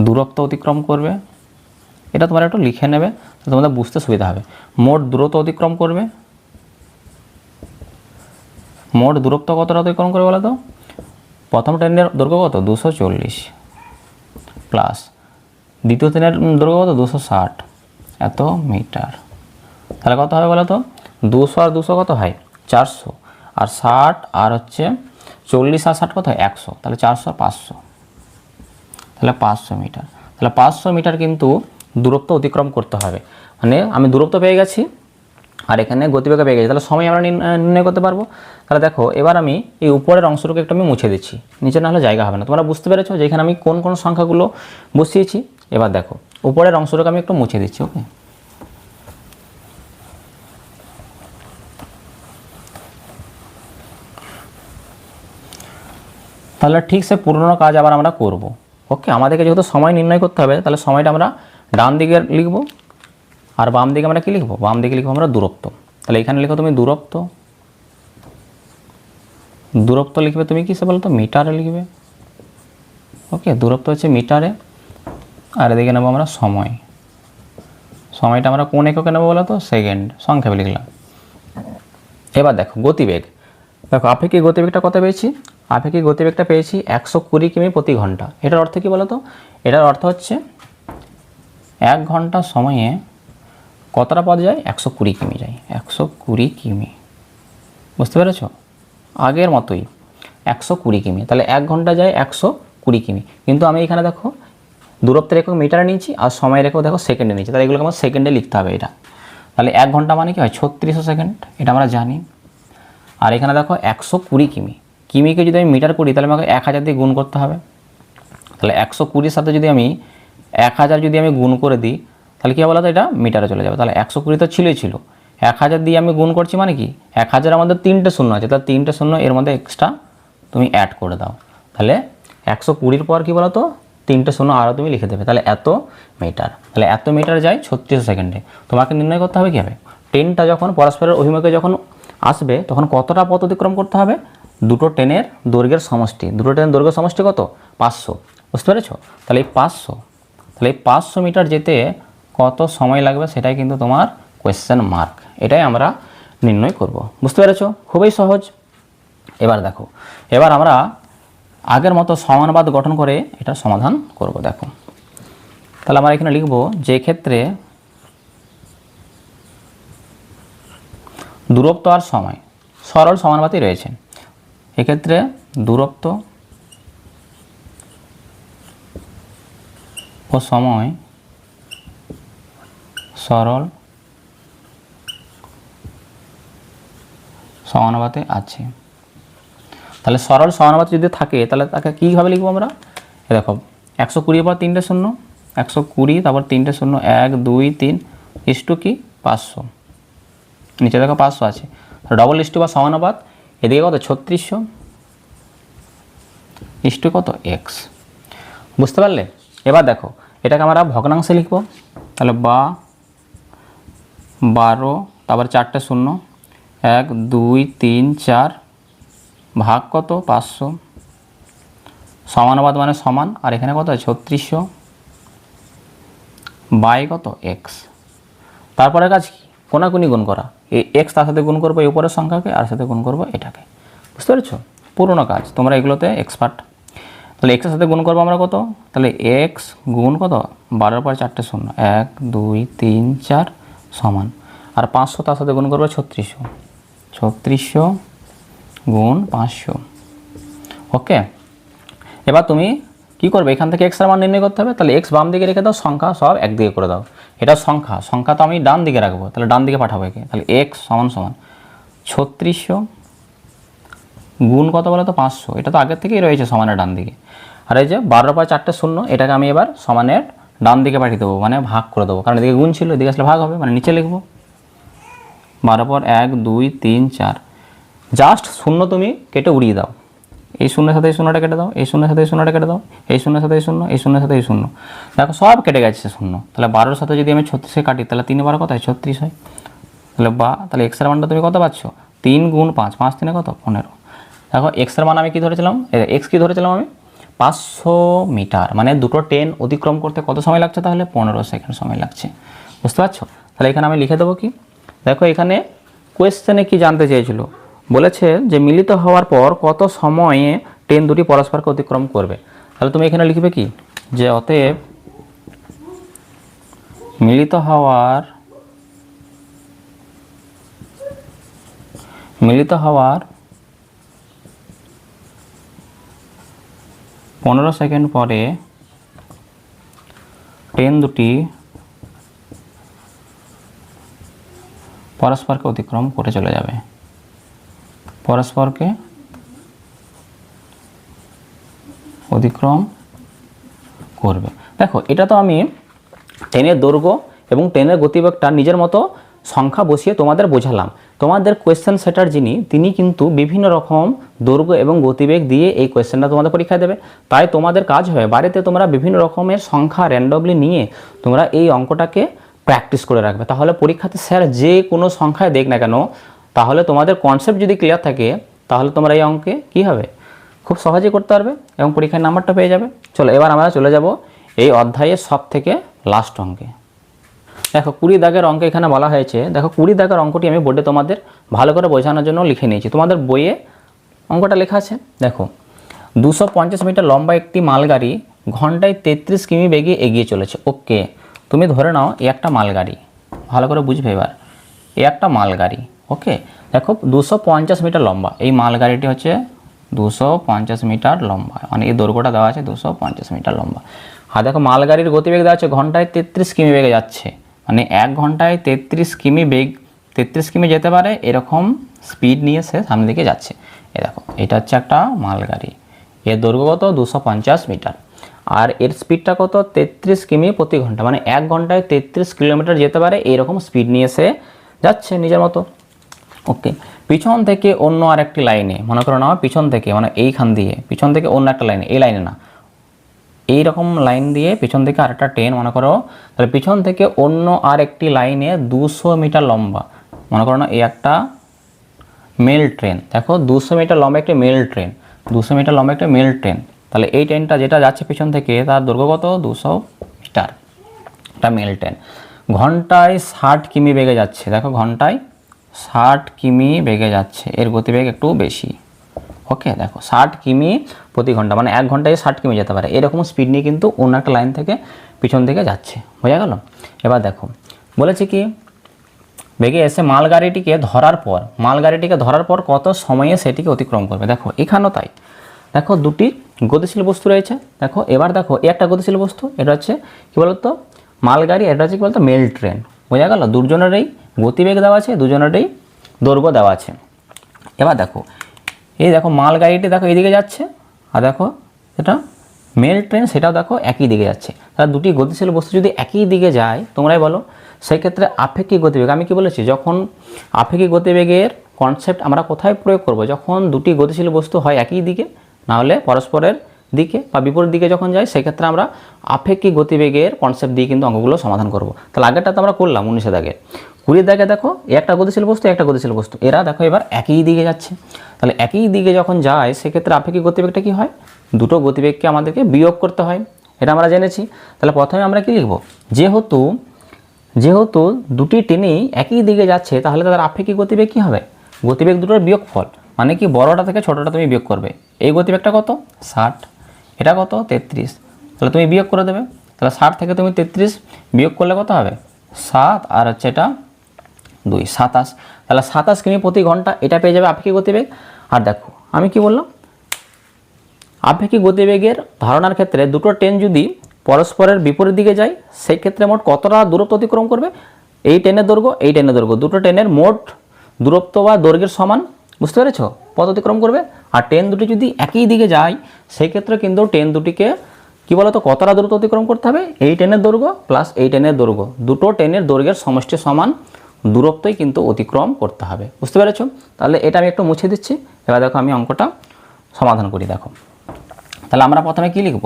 দূরত্ব অতিক্রম করবে, এটা তোমরা একটু লিখে নেবে, তোমাদের বুঝতে সুবিধা হবে। মোট দূরত্ব অতিক্রম করবে, মোট দূরত্ব কতটা অতিক্রম করবে বলো তো, প্রথম ট্রেনের দৈর্ঘ্য কত 240 প্লাস দ্বিতীয় ট্রেনের দৈর্ঘ্য কত 260 এত মিটার। তাহলে কত হবে বলো তো, 200 আর 200 কত হয় 400, আর 60 আর হচ্ছে 40 আর 60 কত হয় 100, তাহলে 400 আর 500, তাহলে 500 মিটার। তাহলে 500 মিটার কিন্তু দূরত্ব অতিক্রম করতে হবে, মানে আমি দূরত্ব পেয়ে গেছি আর এখানে গতিবেগ পেয়ে গেছি, তাহলে সময় আমরা নির্ণয় করতে পারবো। তাহলে দেখো এবার আমি এই উপরের অংশটুকু একটু আমি মুছে দিচ্ছি, নিচে না হলে জায়গা হবে না। তোমরা বুঝতে পেরেছো যে এখানে আমি কোন কোন সংখ্যাগুলো বসিয়েছি। এবার দেখো উপরের অংশটুকু আমি একটু মুছে দিচ্ছি। ওকে, তাহলে ঠিক সে পুরনো কাজ আবার আমরা করব। ওকে, আমাদেরকে যেহেতু সময় নির্ণয় করতে হবে, তাহলে সময়টা আমরা ডান দিকে লিখব, আর বাম দিকে আমরা কি লিখব, বাম দিকে লিখব আমরা দূরত্ব। তাহলে এখানে লিখো তুমি দূরত্ব, দূরত্ব লিখবে তুমি কিসে বলো তো, মিটারে লিখবে। ওকে, দূরত্ব হচ্ছে মিটারে, আর এদিকে নেবো আমরা সময়, সময়টা আমরা কোন এককে নেবো বলো তো, সেকেন্ড, সংক্ষেপে লিখলাম। এবার দেখো গতিবেগ, দেখো আপেক্ষিক গতিবেগটা কত পেয়েছি, আপেক্ষিক গতিবেগটা পেয়েছি 120 কিমি প্রতি ঘন্টা। এটার অর্থ কী বলো তো, এটার অর্থ হচ্ছে 1 ঘন্টা সময়ে কতটা পথ যায়, 120 কিমি যায়, 120 কিমি। বুঝতে পেরেছ? আগের মতোই 120 কিমি, তাহলে 1 ঘন্টা যায় 120 কিমি। কিন্তু আমি এখানে দেখো দূরত্বের একক মিটারে নিয়েছি আর সময়ের একক দেখো সেকেন্ডে নিয়েছি, তাহলে এগুলোকে আমার সেকেন্ডে লিখতে হবে এটা। তাহলে 1 ঘন্টা মানে কি হয় 3600 সেকেন্ড, এটা আমরা জানি। আর এখানে দেখো 120 কিমি, কিমিকে যদি আমি মিটার করি তাহলে আমাকে 1000 দিয়ে গুণ করতে হবে। তাহলে 120 সাথে যদি আমি 1000 যদি আমি গুণ করে দিই, তাহলে কী হবে বলো তো, এটা মিটারে চলে যাবে। তাহলে 120 তো ছিল, 1000 দিয়ে আমি গুণ করছি মানে কি 1000 আমাদের 3টে শূন্য আছে, তাহলে 3টে শূন্য এর মধ্যে এক্সট্রা তুমি অ্যাড করে দাও। তাহলে 120 পর কী বলো তো, 3টে শূন্য আরও তুমি লিখে দেবে, তাহলে এত মিটার। তাহলে এত মিটার যায় 3600 সেকেন্ডে। তোমাকে নির্ণয় করতে হবে কী হবে, ট্রেনটা যখন পরস্পরের অভিমুখে যখন আসবে তখন কতটা পথ অতিক্রম করতে হবে? দুটো ট্রেনের দৈর্ঘ্যের সমষ্টি। দুটো ট্রেনের দৈর্ঘ্য সমষ্টি কত? 500। বুঝতে পেরেছো? তাহলে এই 500 মিটার যেতে কত সময় লাগবে সেটাই কিন্তু তোমার কোয়েশ্চেন মার্ক। এটাই আমরা নির্ণয় করব। বুঝতে পেরেছো? খুবই সহজ। এবার দেখো, এবার আমরা আগের মতো সমানুপাত গঠন করে এটা সমাধান করব। দেখো, তাহলে আমরা এখানে লিখব যে ক্ষেত্রে দূরত্ব আর সময় সরল সমানুপাতই রয়েছে, এক্ষেত্রে দূরত্ব ও সময় সরল সমানুপাতে আছে। তাহলে সরল সমানুপাতে যদি থাকে তাহলে তাকে কীভাবে লিখবো আমরা? দেখো, 120 পর 3টে শূন্য, 120 তারপর 3টে শূন্য, 1 2 3 ইস্টু কি 500, নিচে দেখো 500 আছে। ডবল ইস্টু বা সমানুপাত, এদিকে কত 3600 ইস্টু কত এক্স। বুঝতে পারলে? এবার দেখো, এটাকে আমরা ভগ্নাংশে লিখব। তাহলে 12 তারপর 4টে শূন্য, 1 2 3 4 ভাগ কত 500, সমানুপাত মানে সমান, আর এখানে কত 3600 বাই কত এক্স। তারপরে কাজ কি? কোনাকুনি গুণ করা। এই এক্স তার সাথে গুণ করবো এই উপরের সংখ্যাকে, আর সাথে গুণ করবো এটাকে। বুঝতে পেরেছো? পুরোনো কাজ, তোমরা এগুলোতে এক্সপার্ট। তাহলে এক্সের সাথে গুণ করবো আমরা কত? তাহলে এক্স গুণ কত 12 পর 4টে শূন্য, 1 2 3 4 সমান, আর 500 তার সাথে গুণ করবো 3600 গুণ 500। ওকে, এবার তুমি কি করবে? এখান থেকে এক্সের মান নির্ণয় করতে হবে। তাহলে এক্স বাম দিকে রেখে দাও, সংখ্যা সব একদিকে করে দাও। এটা সংখ্যা তো আমি ডান দিকে রাখবো, তাহলে ডান দিকে পাঠাবো একে। তাহলে এক্স সমান 3600 গুণ কত বলো তো 500, এটা তো আগের থেকেই রয়েছে সমানের ডান দিকে। আর এই যে 12 পর 4টে শূন্য, এটাকে আমি এবার সমানের ডান দিকে পাঠিয়ে দেবো, মানে ভাগ করে দেবো, কারণ এদিকে গুণ ছিল, এদিকে আসলে ভাগ হবে, মানে নিচে লিখবো 12 পর 1 2 3 4। জাস্ট শূন্য তুমি কেটে উড়িয়ে দাও, এই শূন্যের সাথে এই শূন্যটা কেটে দাও, এই শূন্যের সাথে এই শূন্যটা কেটে দাও, এই শূন্যের সাথে এই শূন্য, এই শূন্যের সাথে এই শূন্য, দেখো সব কেটে গেছে শূন্য। তাহলে 12-র সাথে যদি আমি 36 কাটি, তাহলে 3 12 কত হয় 36 হয়। তাহলে এক্সের মানটা তুমি কত পাচ্ছ? 3 গুণ 5, 5 3 কত 15। দেখো এক্সের মান আমি কি ধরেছিলাম? এক্স কি ধরেছিলাম আমি? 500 মিটার, মানে দুটো ট্রেন অতিক্রম করতে কত সময় লাগছে? তাহলে 15 সেকেন্ড সময় লাগছে। বুঝতে পারছো? তাহলে এখানে আমি লিখে দেবো কি? দেখো এখানে কোয়েশ্চেনে কি জানতে চেয়েছিল, বলেছে যে মিলিত হওয়ার পর কত সময়ে ট্রেন দুটি পরস্পরকে অতিক্রম করবে। তাহলে তুমি এখানে লিখবে কি? যে অতএব মিলিত হওয়ার 15 সেকেন্ড পরে ট্রেন দুটি পরস্পরকে অতিক্রম করে চলে যাবে, পরস্পরকে অতিক্রম করবে। দেখো এটা তো আমি ট্রেনের দৈর্ঘ্য এবং ট্রেনের গতিবেগটা নিজের মতো সংখ্যা বসিয়ে তোমাদের বোঝালাম। তোমাদের কোয়েশ্চেন সেটার তিনি কিন্তু বিভিন্ন রকম দৈর্ঘ্য এবং গতিবেগ দিয়ে এই কোয়েশ্চেনটা তোমাদের পরীক্ষায় দেবে। তাই তোমাদের কাজ হবে বাড়িতে তোমরা বিভিন্ন রকমের সংখ্যা র্যান্ডমলি নিয়ে তোমরা এই অঙ্কটাকে প্র্যাকটিস করে রাখবে। তাহলে পরীক্ষাতে স্যার যে কোনো সংখ্যায় দেখ না কেন, তাহলে তোমাদের কনসেপ্ট যদি ক্লিয়ার থাকে তাহলে তোমরা এই অঙ্কে কী হবে, খুব সহজেই করতে পারবে এবং পরীক্ষার নাম্বারটা পেয়ে যাবে। চলো এবার আমরা চলে যাব এই অধ্যায়ের সব থেকে লাস্ট অঙ্কে। দেখো 20 দাগের অঙ্ক এখানে বলা হয়েছে। দেখো 20 দাগের অঙ্কটি আমি বোর্ডে তোমাদের ভালো করে বোঝানোর জন্য লিখে নিয়েছি, তোমাদের বইয়ে অঙ্কটা লেখা আছে। দেখো 250 মিটার লম্বা একটি মালগাড়ি ঘন্টায় 33 কিমি বেগে এগিয়ে চলেছে। ওকে, তুমি ধরে নাও এই একটা মালগাড়ি, ভালো করে বুঝবে এবার, এই একটা মালগাড়ি। ওকে, দেখো 250 মিটার লম্বা, এই মালগাড়িটি হচ্ছে 250 মিটার লম্বা, মানে এই দৈর্ঘ্যটা দেওয়া আছে 250 মিটার লম্বা। আর দেখো মালগাড়ির গতিবেগ দেওয়া আছে ঘন্টায় 33 কিমি বেগে যাচ্ছে, মানে 1 ঘন্টায় 33 কিমি বেগ, 33 কিমি যেতে পারে এরকম স্পিড নিয়ে সে সামনের দিকে যাচ্ছে। এই দেখো এটা হচ্ছে একটা মালগাড়ি, এর দৈর্ঘ্য কত 250 মিটার, আর এর স্পিডটা কত 33 কিমি প্রতি ঘন্টা, মানে 1 ঘন্টায় 33 কিলোমিটার যেতে পারে এইরকম স্পিড নিয়ে সে যাচ্ছে নিজের মতো। ওকে, পিছন থেকে অন্য আরেকটি লাইনে, মনে করো না পিছন থেকে মানে এইখান দিয়ে পিছন থেকে অন্য একটা লাইনে, এই লাইনে না, এইরকম লাইন দিয়ে পিছন থেকে আরেকটা ট্রেন মনে করো, তাহলে পিছন থেকে অন্য আর একটি লাইনে 200 মিটার লম্বা, মনে করো না এই একটা মেল ট্রেন, দেখো 200 মিটার লম্বা একটা মেল ট্রেন, 200 মিটার লম্বা একটা মেল ট্রেন। তাহলে এই ট্রেনটা যেটা যাচ্ছে পিছন থেকে তার দৈর্ঘ্য কত? 200 মিটার, একটা মেল ট্রেন। ঘন্টায় 60 কিমি বেগে যাচ্ছে, দেখো ঘন্টায় 60 কিমি বেগে যাচ্ছে, এর গতিবেগ একটু বেশি। ওকে, দেখো 60 কিমি প্রতি ঘন্টা, মানে 1 ঘন্টায় 60 কিমি যেতে পারে, এরকম স্পিড নিয়ে কিন্তু অন্য একটা লাইন থেকে পিছন দিকে যাচ্ছে। বোঝা গেল? এবার দেখো বলেছে কি, বেগে এসে মালগাড়িটিকে ধরার পর কত সময়ে সেটিকে অতিক্রম করবে। দেখো এখানেও তাই, দেখো দুটি গতিশীল বস্তু রয়েছে। দেখো এবার দেখো এই একটা গতিশীল বস্তু, এটা হচ্ছে কী বলতো মালগাড়ি, এটা হচ্ছে কী বলতো মেল ট্রেন। বোঝা গেল? দুজনেরই গতিবেগ দেওয়া আছে, দুজনেরই দৈর্ঘ্য দেওয়া আছে। এবার দেখো এই দেখো মালগাড়িটি দেখো এইদিকে যাচ্ছে, আর দেখো এটা মেল ট্রেন, সেটাও দেখো একই দিকে যাচ্ছে। তাহলে দুটি গতিশীল বস্তু যদি একই দিকে যায়, তোমরাই বলো সেই ক্ষেত্রে আপেক্ষিক গতিবেগ, আমি কি বলেছি, যখন আপেক্ষিক গতিবেগের কনসেপ্ট আমরা কোথায় প্রয়োগ করব? যখন দুটি গতিশীল বস্তু হয় একই দিকে, না হলে পরস্পরের দিকে বা বিপরীত দিকে যখন যায়, সেক্ষেত্রে আমরা আপেক্ষিক গতিবেগের কনসেপ্ট দিয়ে কিন্তু অঙ্কগুলো সমাধান করব। তাহলে আগেরটা তো আমরা করলাম 19 দাগে। 20 দাগে দেখো একটা গতিশীল বস্তু, একটা গতিশীল বস্তু, এরা দেখো এবার একই দিকে যাচ্ছে। তাহলে একই দিকে যখন যায়, সেক্ষেত্রে আপেক্ষিক গতিবেগটা কী হয়? দুটো গতিবেগকে আমাদেরকে বিয়োগ করতে হয়, এটা আমরা জেনেছি। তাহলে প্রথমে আমরা কি লিখব? যেহেতু দুটি ট্রেনই একই দিকে যাচ্ছে, তাহলে তাদের আপেক্ষিক গতিবেগ কী হবে? গতিবেগ দুটোর বিয়োগফল, মানে কি বড়টা থেকে ছোটোটা তুমি বিয়োগ করবে। এই গতিবেগটা কত? 60, এটা কত? 33। তাহলে তুমি বিয়োগ করে দেবে। তাহলে 60 থেকে তুমি 33 বিয়োগ করলে কত হবে? 7, আর হচ্ছে এটা 2, 27। তাহলে 27 কিমি প্রতি ঘন্টা, এটা পেয়ে যাবে আপেক্ষিক গতিবেগ। আর দেখো আমি কি বললাম, আপেক্ষিক গতিবেগের ধারণার ক্ষেত্রে দুটো ট্রেন যদি পরস্পরের বিপরীত দিকে যায়, সেই ক্ষেত্রে মোট কতটা দূরত্ব অতিক্রম করবে? এই ট্রেনের দৈর্ঘ্য, এই ট্রেনের দৈর্ঘ্য, দুটো ট্রেনের মোট দূরত্ব বা দৈর্ঘ্যের সমান। বুঝতে পেরেছো? পথ অতিক্রম করবে। আর ট্রেন দুটি যদি একই দিকে যায়, সেই ক্ষেত্রে কিন্তু ট্রেন দুটিকে কী বলো তো কতটা দূরত্ব অতিক্রম করতে হবে? এই ট্রেনের দৈর্ঘ্য প্লাস এই ট্রেনের দৈর্ঘ্য, দুটো ট্রেনের দৈর্ঘ্যের সমষ্টি সমান দূরত্বই কিন্তু অতিক্রম করতে হবে। বুঝতে পেরেছো? তাহলে এটা আমি একটু মুছে দিচ্ছি। এবার দেখো আমি অঙ্কটা সমাধান করি। দেখো তাহলে আমরা প্রথমে কি লিখব?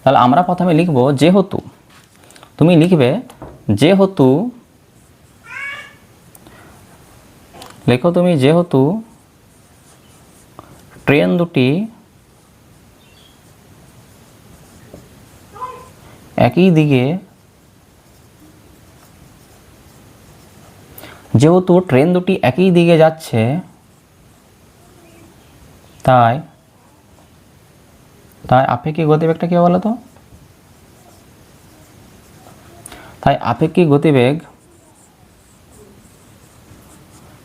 তাহলে আমরা প্রথমে লিখব যেহেতু, তুমি লিখবে যেহেতু, লেখো তুমি যেহেতু ট্রেন দুটি একই দিকে, যেহেতু ট্রেন দুটি একই দিকে যাচ্ছে, তাই আপেক্ষিক গতিবেগটা কী বলো তো? তাই আপেক্ষিক গতিবেগ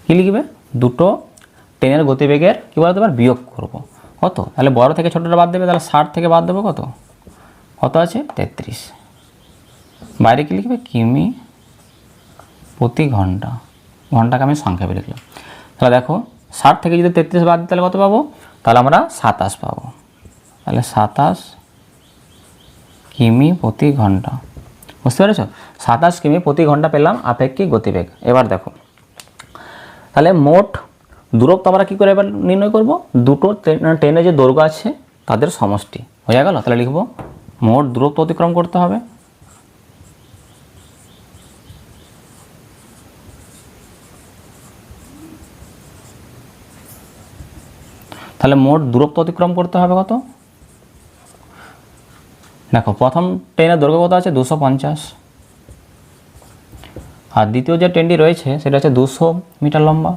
কী লিখবে? দুটো ট্রেনের গতিবেগের কী বলতো এবার বিয়োগ করব। কত? তাহলে বড় থেকে ছোটোটা বাদ দেবে, তাহলে 60 থেকে বাদ দেবো কত? কত আছে? 33। বাইরে কী লিখবে? কিমি প্রতি ঘন্টা, ঘন্টাকে আমি সংক্ষেপে লিখলাম। তাহলে দেখো 60 থেকে যদি 33 বাদ দিই, তাহলে কত পাবো? তাহলে আমরা 27 পাবো। তাহলে 27 কিমি প্রতি ঘন্টা। বুঝতে পেরেছ? 27 কিমি প্রতি ঘন্টা পেলাম আপেক্ষিক গতিবেগ। এবার দেখো তাহলে মোট দূরত্ব আমরা কী করে এবার নির্ণয় করব? দুটো ট্রেনের যে দৈর্ঘ্য আছে তাদের সমষ্টি হয়ে গেল। তাহলে লিখব মোট দূরত্ব অতিক্রম করতে হবে, তাহলে মোট দূরত্ব অতিক্রম করতে হবে কত? দেখো প্রথম ট্রেনের দৈর্ঘ্য কত আছে? 250, আর দ্বিতীয় যে ট্রেনটি রয়েছে সেটা হচ্ছে 200 মিটার লম্বা।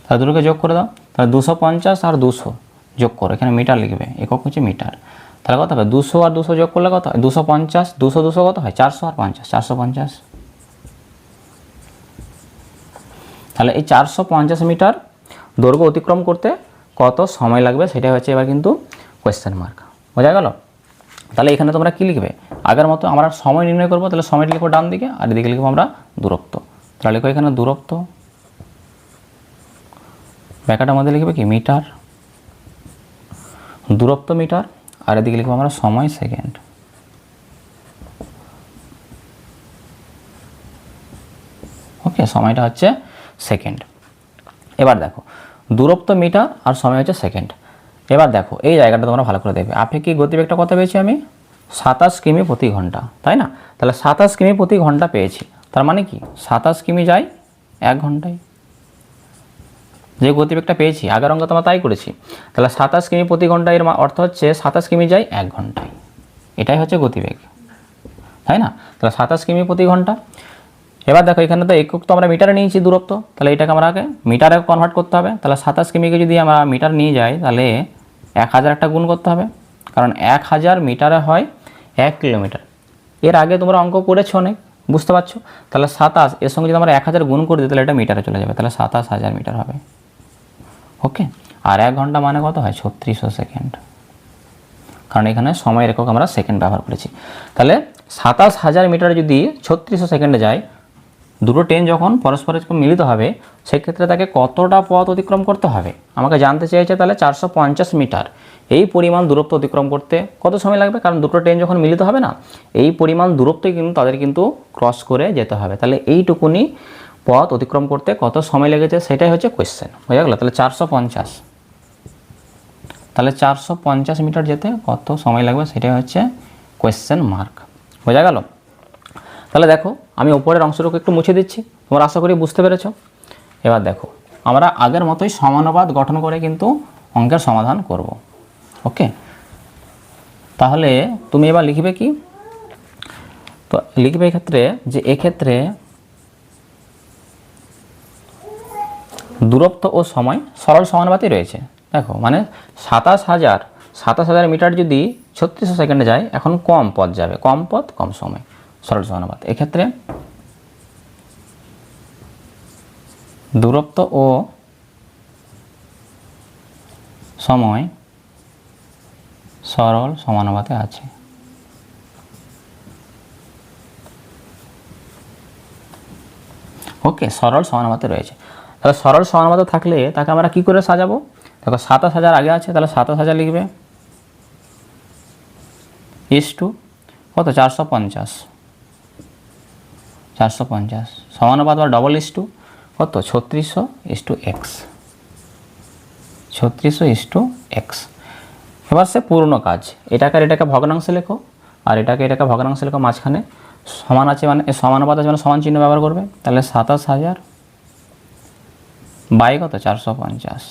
তাহলে দুটোকে যোগ করে দাও। তাহলে 250 আর 200 যোগ করো, এখানে মিটার লিখবে, একক হচ্ছে মিটার। তাহলে কত হবে? 200 আর 200 যোগ করলে কত হয়? 250, 200 200 কত হয়? 400 আর 50, 450। তাহলে এই 450 মিটার দৈর্ঘ্য অতিক্রম করতে কত সময় লাগবে সেটা হচ্ছে এবার কিন্তু কোয়েশ্চেন মার্ক। বোঝা গেল? তাহলে এখানে তোমরা কী লিখবে? আগের মতো আমরা সময় নির্ণয় করবো, তাহলে সময়টা লিখবো ডান দিকে, আর এদিকে লিখবো আমরা দূরত্ব। তাহলে লিখো এখানে দূরত্ব, ব্যাখ্যাটার মধ্যে লিখবে কি? মিটার, দূরত্ব মিটার, আর এদিকে লিখবো আমরা সময় সেকেন্ড। ওকে, সময়টা হচ্ছে সেকেন্ড। এবার দেখো দূরত্ব মিটার আর সময় হচ্ছে সেকেন্ড। এবার দেখো এই জায়গাটা তোমরা ভালো করে দেখবে, আপেক্ষিক গতিবেগটা কত পেয়েছি আমি? 27 কিমি প্রতি ঘন্টা, তাই না? তাহলে 27 কিমি প্রতি ঘন্টা পেয়েছি, তার মানে কি 27 কিমি যায় 1 ঘন্টায়। যে গতিবেগটা পেয়েছি আগের অঙ্ক তো আমরা তাই করেছি। তাহলে 27 কিমি প্রতি ঘন্টা, এর অর্থ হচ্ছে 27 কিমি যায় 1 ঘন্টায়, এটাই হচ্ছে গতিবেগ, তাই না? তাহলে 27 কিমি প্রতি ঘন্টা। এবার দেখো এখানে তো একক তো আমরা মিটারে নিয়েছি দূরত্ব, তাহলে এটাকে আমরা আগে মিটারে কনভার্ট করতে হবে। তাহলে 27 কিমিকে যদি আমরা মিটার নিয়ে যাই তাহলে 1000 একটা গুণ করতে হবে, কারণ 1000 মিটারে হয় 1 কিলোমিটার। এর আগে তোমরা অঙ্ক করেছো অনেক, বুঝতে পারছো? তাহলে 27 এর সঙ্গে যদি আমরা 1000 গুণ করে দিই তাহলে এটা মিটারে চলে যাবে, তাহলে 27000 মিটার হবে। ওকে, আর 1 ঘন্টা মানে কত হয়? 3600 সেকেন্ড, কারণ এখানে সময়ের একক আমরা সেকেন্ড ব্যবহার করেছি। তাহলে 27000 মিটার যদি 3600 সেকেন্ডে যায়, দুটো ট্রেন যখন পরস্পরের মিলিত হবে সেক্ষেত্রে তাকে কতটা পথ অতিক্রম করতে হবে আমাকে জানতে চেয়েছে। তাহলে 450 মিটার, এই পরিমাণ দূরত্ব অতিক্রম করতে কত সময় লাগবে? কারণ দুটো ট্রেন যখন মিলিত হবে না, এই পরিমাণ দূরত্বই কিন্তু তাদের কিন্তু ক্রস করে যেতে হবে। তাহলে এইটুকুনি পথ অতিক্রম করতে কত সময় লেগেছে সেটাই হচ্ছে কোয়েশ্চেন, বোঝা গেল? তাহলে 450, তাহলে 450 মিটার যেতে কত সময় লাগবে সেটাই হচ্ছে কোয়েশ্চেন মার্ক, বোঝা গেল? তাহলে দেখো আমি উপরের অংশটুকু একটু মুছে দিচ্ছি, তোমরা আশা করি বুঝতে পেরেছো। এবার দেখো আমরা আগের মতোই সমানুপাত গঠন করে কিন্তু অঙ্কের সমাধান করব। ওকে, তাহলে তুমি এবার লিখবে কি? তো লিখবে এক্ষেত্রে যে এক্ষেত্রে দূরত্ব ও সময় সরল সমানুপাতই রয়েছে। দেখো মানে 27000 মিটার যদি 3600 সেকেন্ডে যায়, এখন কম পথ যাবে, কম পথ কম সময়, সরল সমানুপাত। এক্ষেত্রে দূরত্ব ও সময় সরল সমানুপাতে আছে। ওকে, সরল সমানুপাতে রয়েছে। তাহলে সরল সমানুপাতে থাকলে তাকে আমরা কি করে সাজাবো? দেখো 27000 আগে আছে, তাহলে 27000 লিখবে ইস টু কত? 450 সমানুপাত বা ডবল ইস টু কত? 3600 is to x, 3600 is to x. এবার সে পূর্ণ কাজ, এটাকে ভগ্নাংশে লেখো আর এটাকে ভগ্নাংশে লেখো, মাঝখানে সমান আছে মানে সমানুপাত আছে মানে সমান চিহ্ন ব্যবহার করবে। তাহলে 27000 বাই কত? 450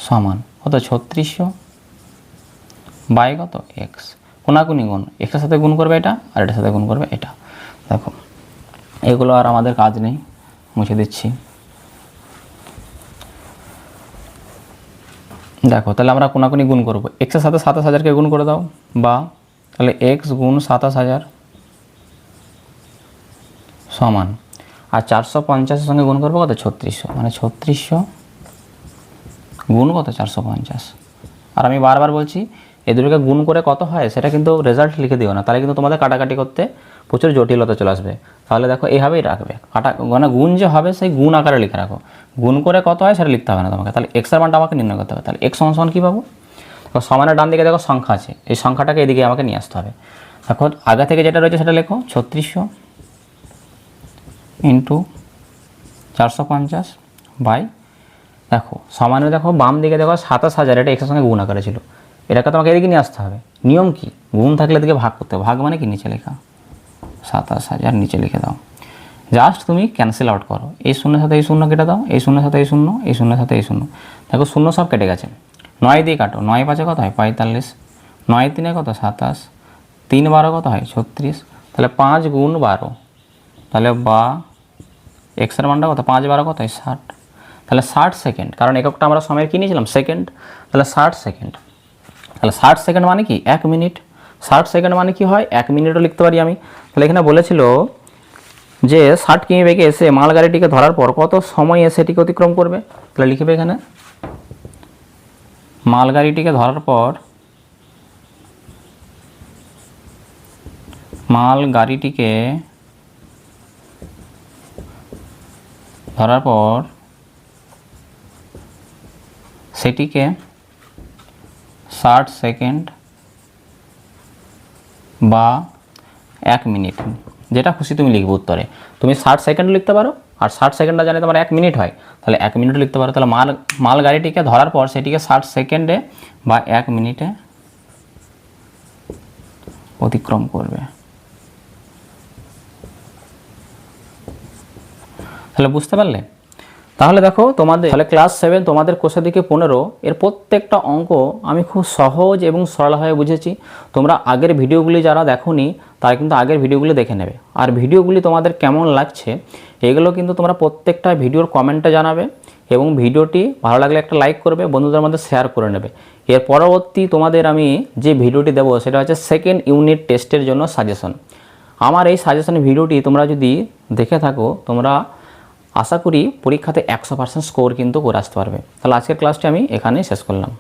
সমান কত? 3600 বাই কত? এক্স। কোনাকুনি গুণ, এক্সের সাথে গুণ করবে এটা আর এটার সাথে গুণ করবে এটা। দেখো এগুলো আর আমাদের কাজ নেই, মুছে দিচ্ছি। দেখো তাহলে আমরা কোনাকুনি গুণ করবো, এক্সের সাথে 27000কে গুণ করে দাও, বা তাহলে এক্স গুণ 27000 সমান, আর 450-এর সঙ্গে গুণ করবো কত? 3600, মানে 3600 গুণ কত? 450। আর আমি বারবার বলছি এই দুটোকে গুণ করে কত হয় সেটা কিন্তু রেজাল্ট লিখে দিও না, তাহলে কিন্তু তোমাদের কাটাকাটি করতে প্রচুর জটিলতা চলে আসবে। তাহলে দেখো এইভাবেই রাখবে, মানে গুণ যে হবে সেই গুণ আকারে লিখে রাখো, গুণ করে কত হয় সেটা লিখতে হবে না তোমাকে। তাহলে এক্সের মানটা আমাকে নির্ণয় করতে হবে। তাহলে এক্স সমান কী পাবো? দেখো সমানের ডান দিকে দেখো সংখ্যা আছে, এই সংখ্যাটাকে এদিকে আমাকে নিয়ে আসতে হবে। দেখো আগে থেকে যেটা রয়েছে সেটা লেখো, 3600 ইন্টু 450 বাই, দেখো সমানে দেখো বাম দিকে দেখো 27000, এটা এক্সের সঙ্গে গুণ আকারে ছিল, এটাকে তোমাকে এদিকে নিয়ে আসতে হবে। নিয়ম কি? গুণ থাকলে এদিকে ভাগ করতে হবে, ভাগ মানে কি? নিচে লেখা 27000 নিচে লিখে দাও, জাস্ট তুমি ক্যান্সেল আউট করো, এই শূন্যের সাথে এই শূন্য কেটে দাও, এই শূন্যের সাথে এই শূন্য, এই শূন্যের সাথে এই শূন্য, দেখো শূন্য সব কেটে গেছে। 9 দিয়ে কাটো, 9 5 কত হয়? 45, 9 3 কত? 27, 3 12 কত হয়? 36, তাহলে 5 গুণ 12, তাহলে বা এক্সের মানটা কত? 5 12 কত হয়? 60, তাহলে 60 সেকেন্ড, কারণ এককটা আমরা সময়ের কী নিয়েছিলাম? সেকেন্ড, তাহলে 60 সেকেন্ড। তাহলে 60 সেকেন্ড মানে কি? 1 মিনিট। 60 সেকেন্ড মানে কি হয়? 1 মিনিটও লিখতে পারি আমি। তাহলে এখানে বলেছিল যে 60 কিমি বেগে এসে মালগাড়িটিকে ধরার পর কত সময় এসে এটিকে অতিক্রম করবে? তাহলে লিখবে এখানে মালগাড়িটিকে ধরার পর সেটিকে 60 সেকেন্ড বা 1 মিনিট, যেটা খুশি তুমি লিখবে উত্তরে। তুমি 60 সেকেন্ড লিখতে পারো, আর 60 সেকেন্ডটা জানে তোমার 1 মিনিট হয়, তাহলে 1 মিনিট লিখতে পারো। তাহলে মালগাড়িটিকে ধরার পর সেটিকে 60 সেকেন্ডে বা 1 মিনিটে অতিক্রম করবে। তাহলে বুঝতে পারলে? তাহলে দেখো তোমাদের তাহলে ক্লাস 7 তোমাদের কোষে দিকে 15 এর প্রত্যেকটা অঙ্ক আমি খুব সহজ এবং সরলভাবে বুঝেছি। তোমরা আগের ভিডিওগুলি যারা দেখোনি তারা কিন্তু আগের ভিডিওগুলি দেখে নেবে। আর ভিডিওগুলি তোমাদের কেমন লাগছে এগুলো কিন্তু তোমরা প্রত্যেকটা ভিডিওর কমেন্টে জানাবে এবং ভিডিওটি ভালো লাগলে একটা লাইক করবে, বন্ধুদের মধ্যে শেয়ার করে নেবে। এর পরবর্তী তোমাদের আমি যে ভিডিওটি দেবো সেটা হচ্ছে সেকেন্ড ইউনিট টেস্টের জন্য সাজেশন। আমার এই সাজেশন ভিডিওটি তোমরা যদি দেখে থাকো তোমরা আশা করি পরীক্ষাতে 100% স্কোর কিন্তু করে আসতে পারবে। তাহলে আজকের ক্লাসটি আমি এখানেই শেষ করলাম।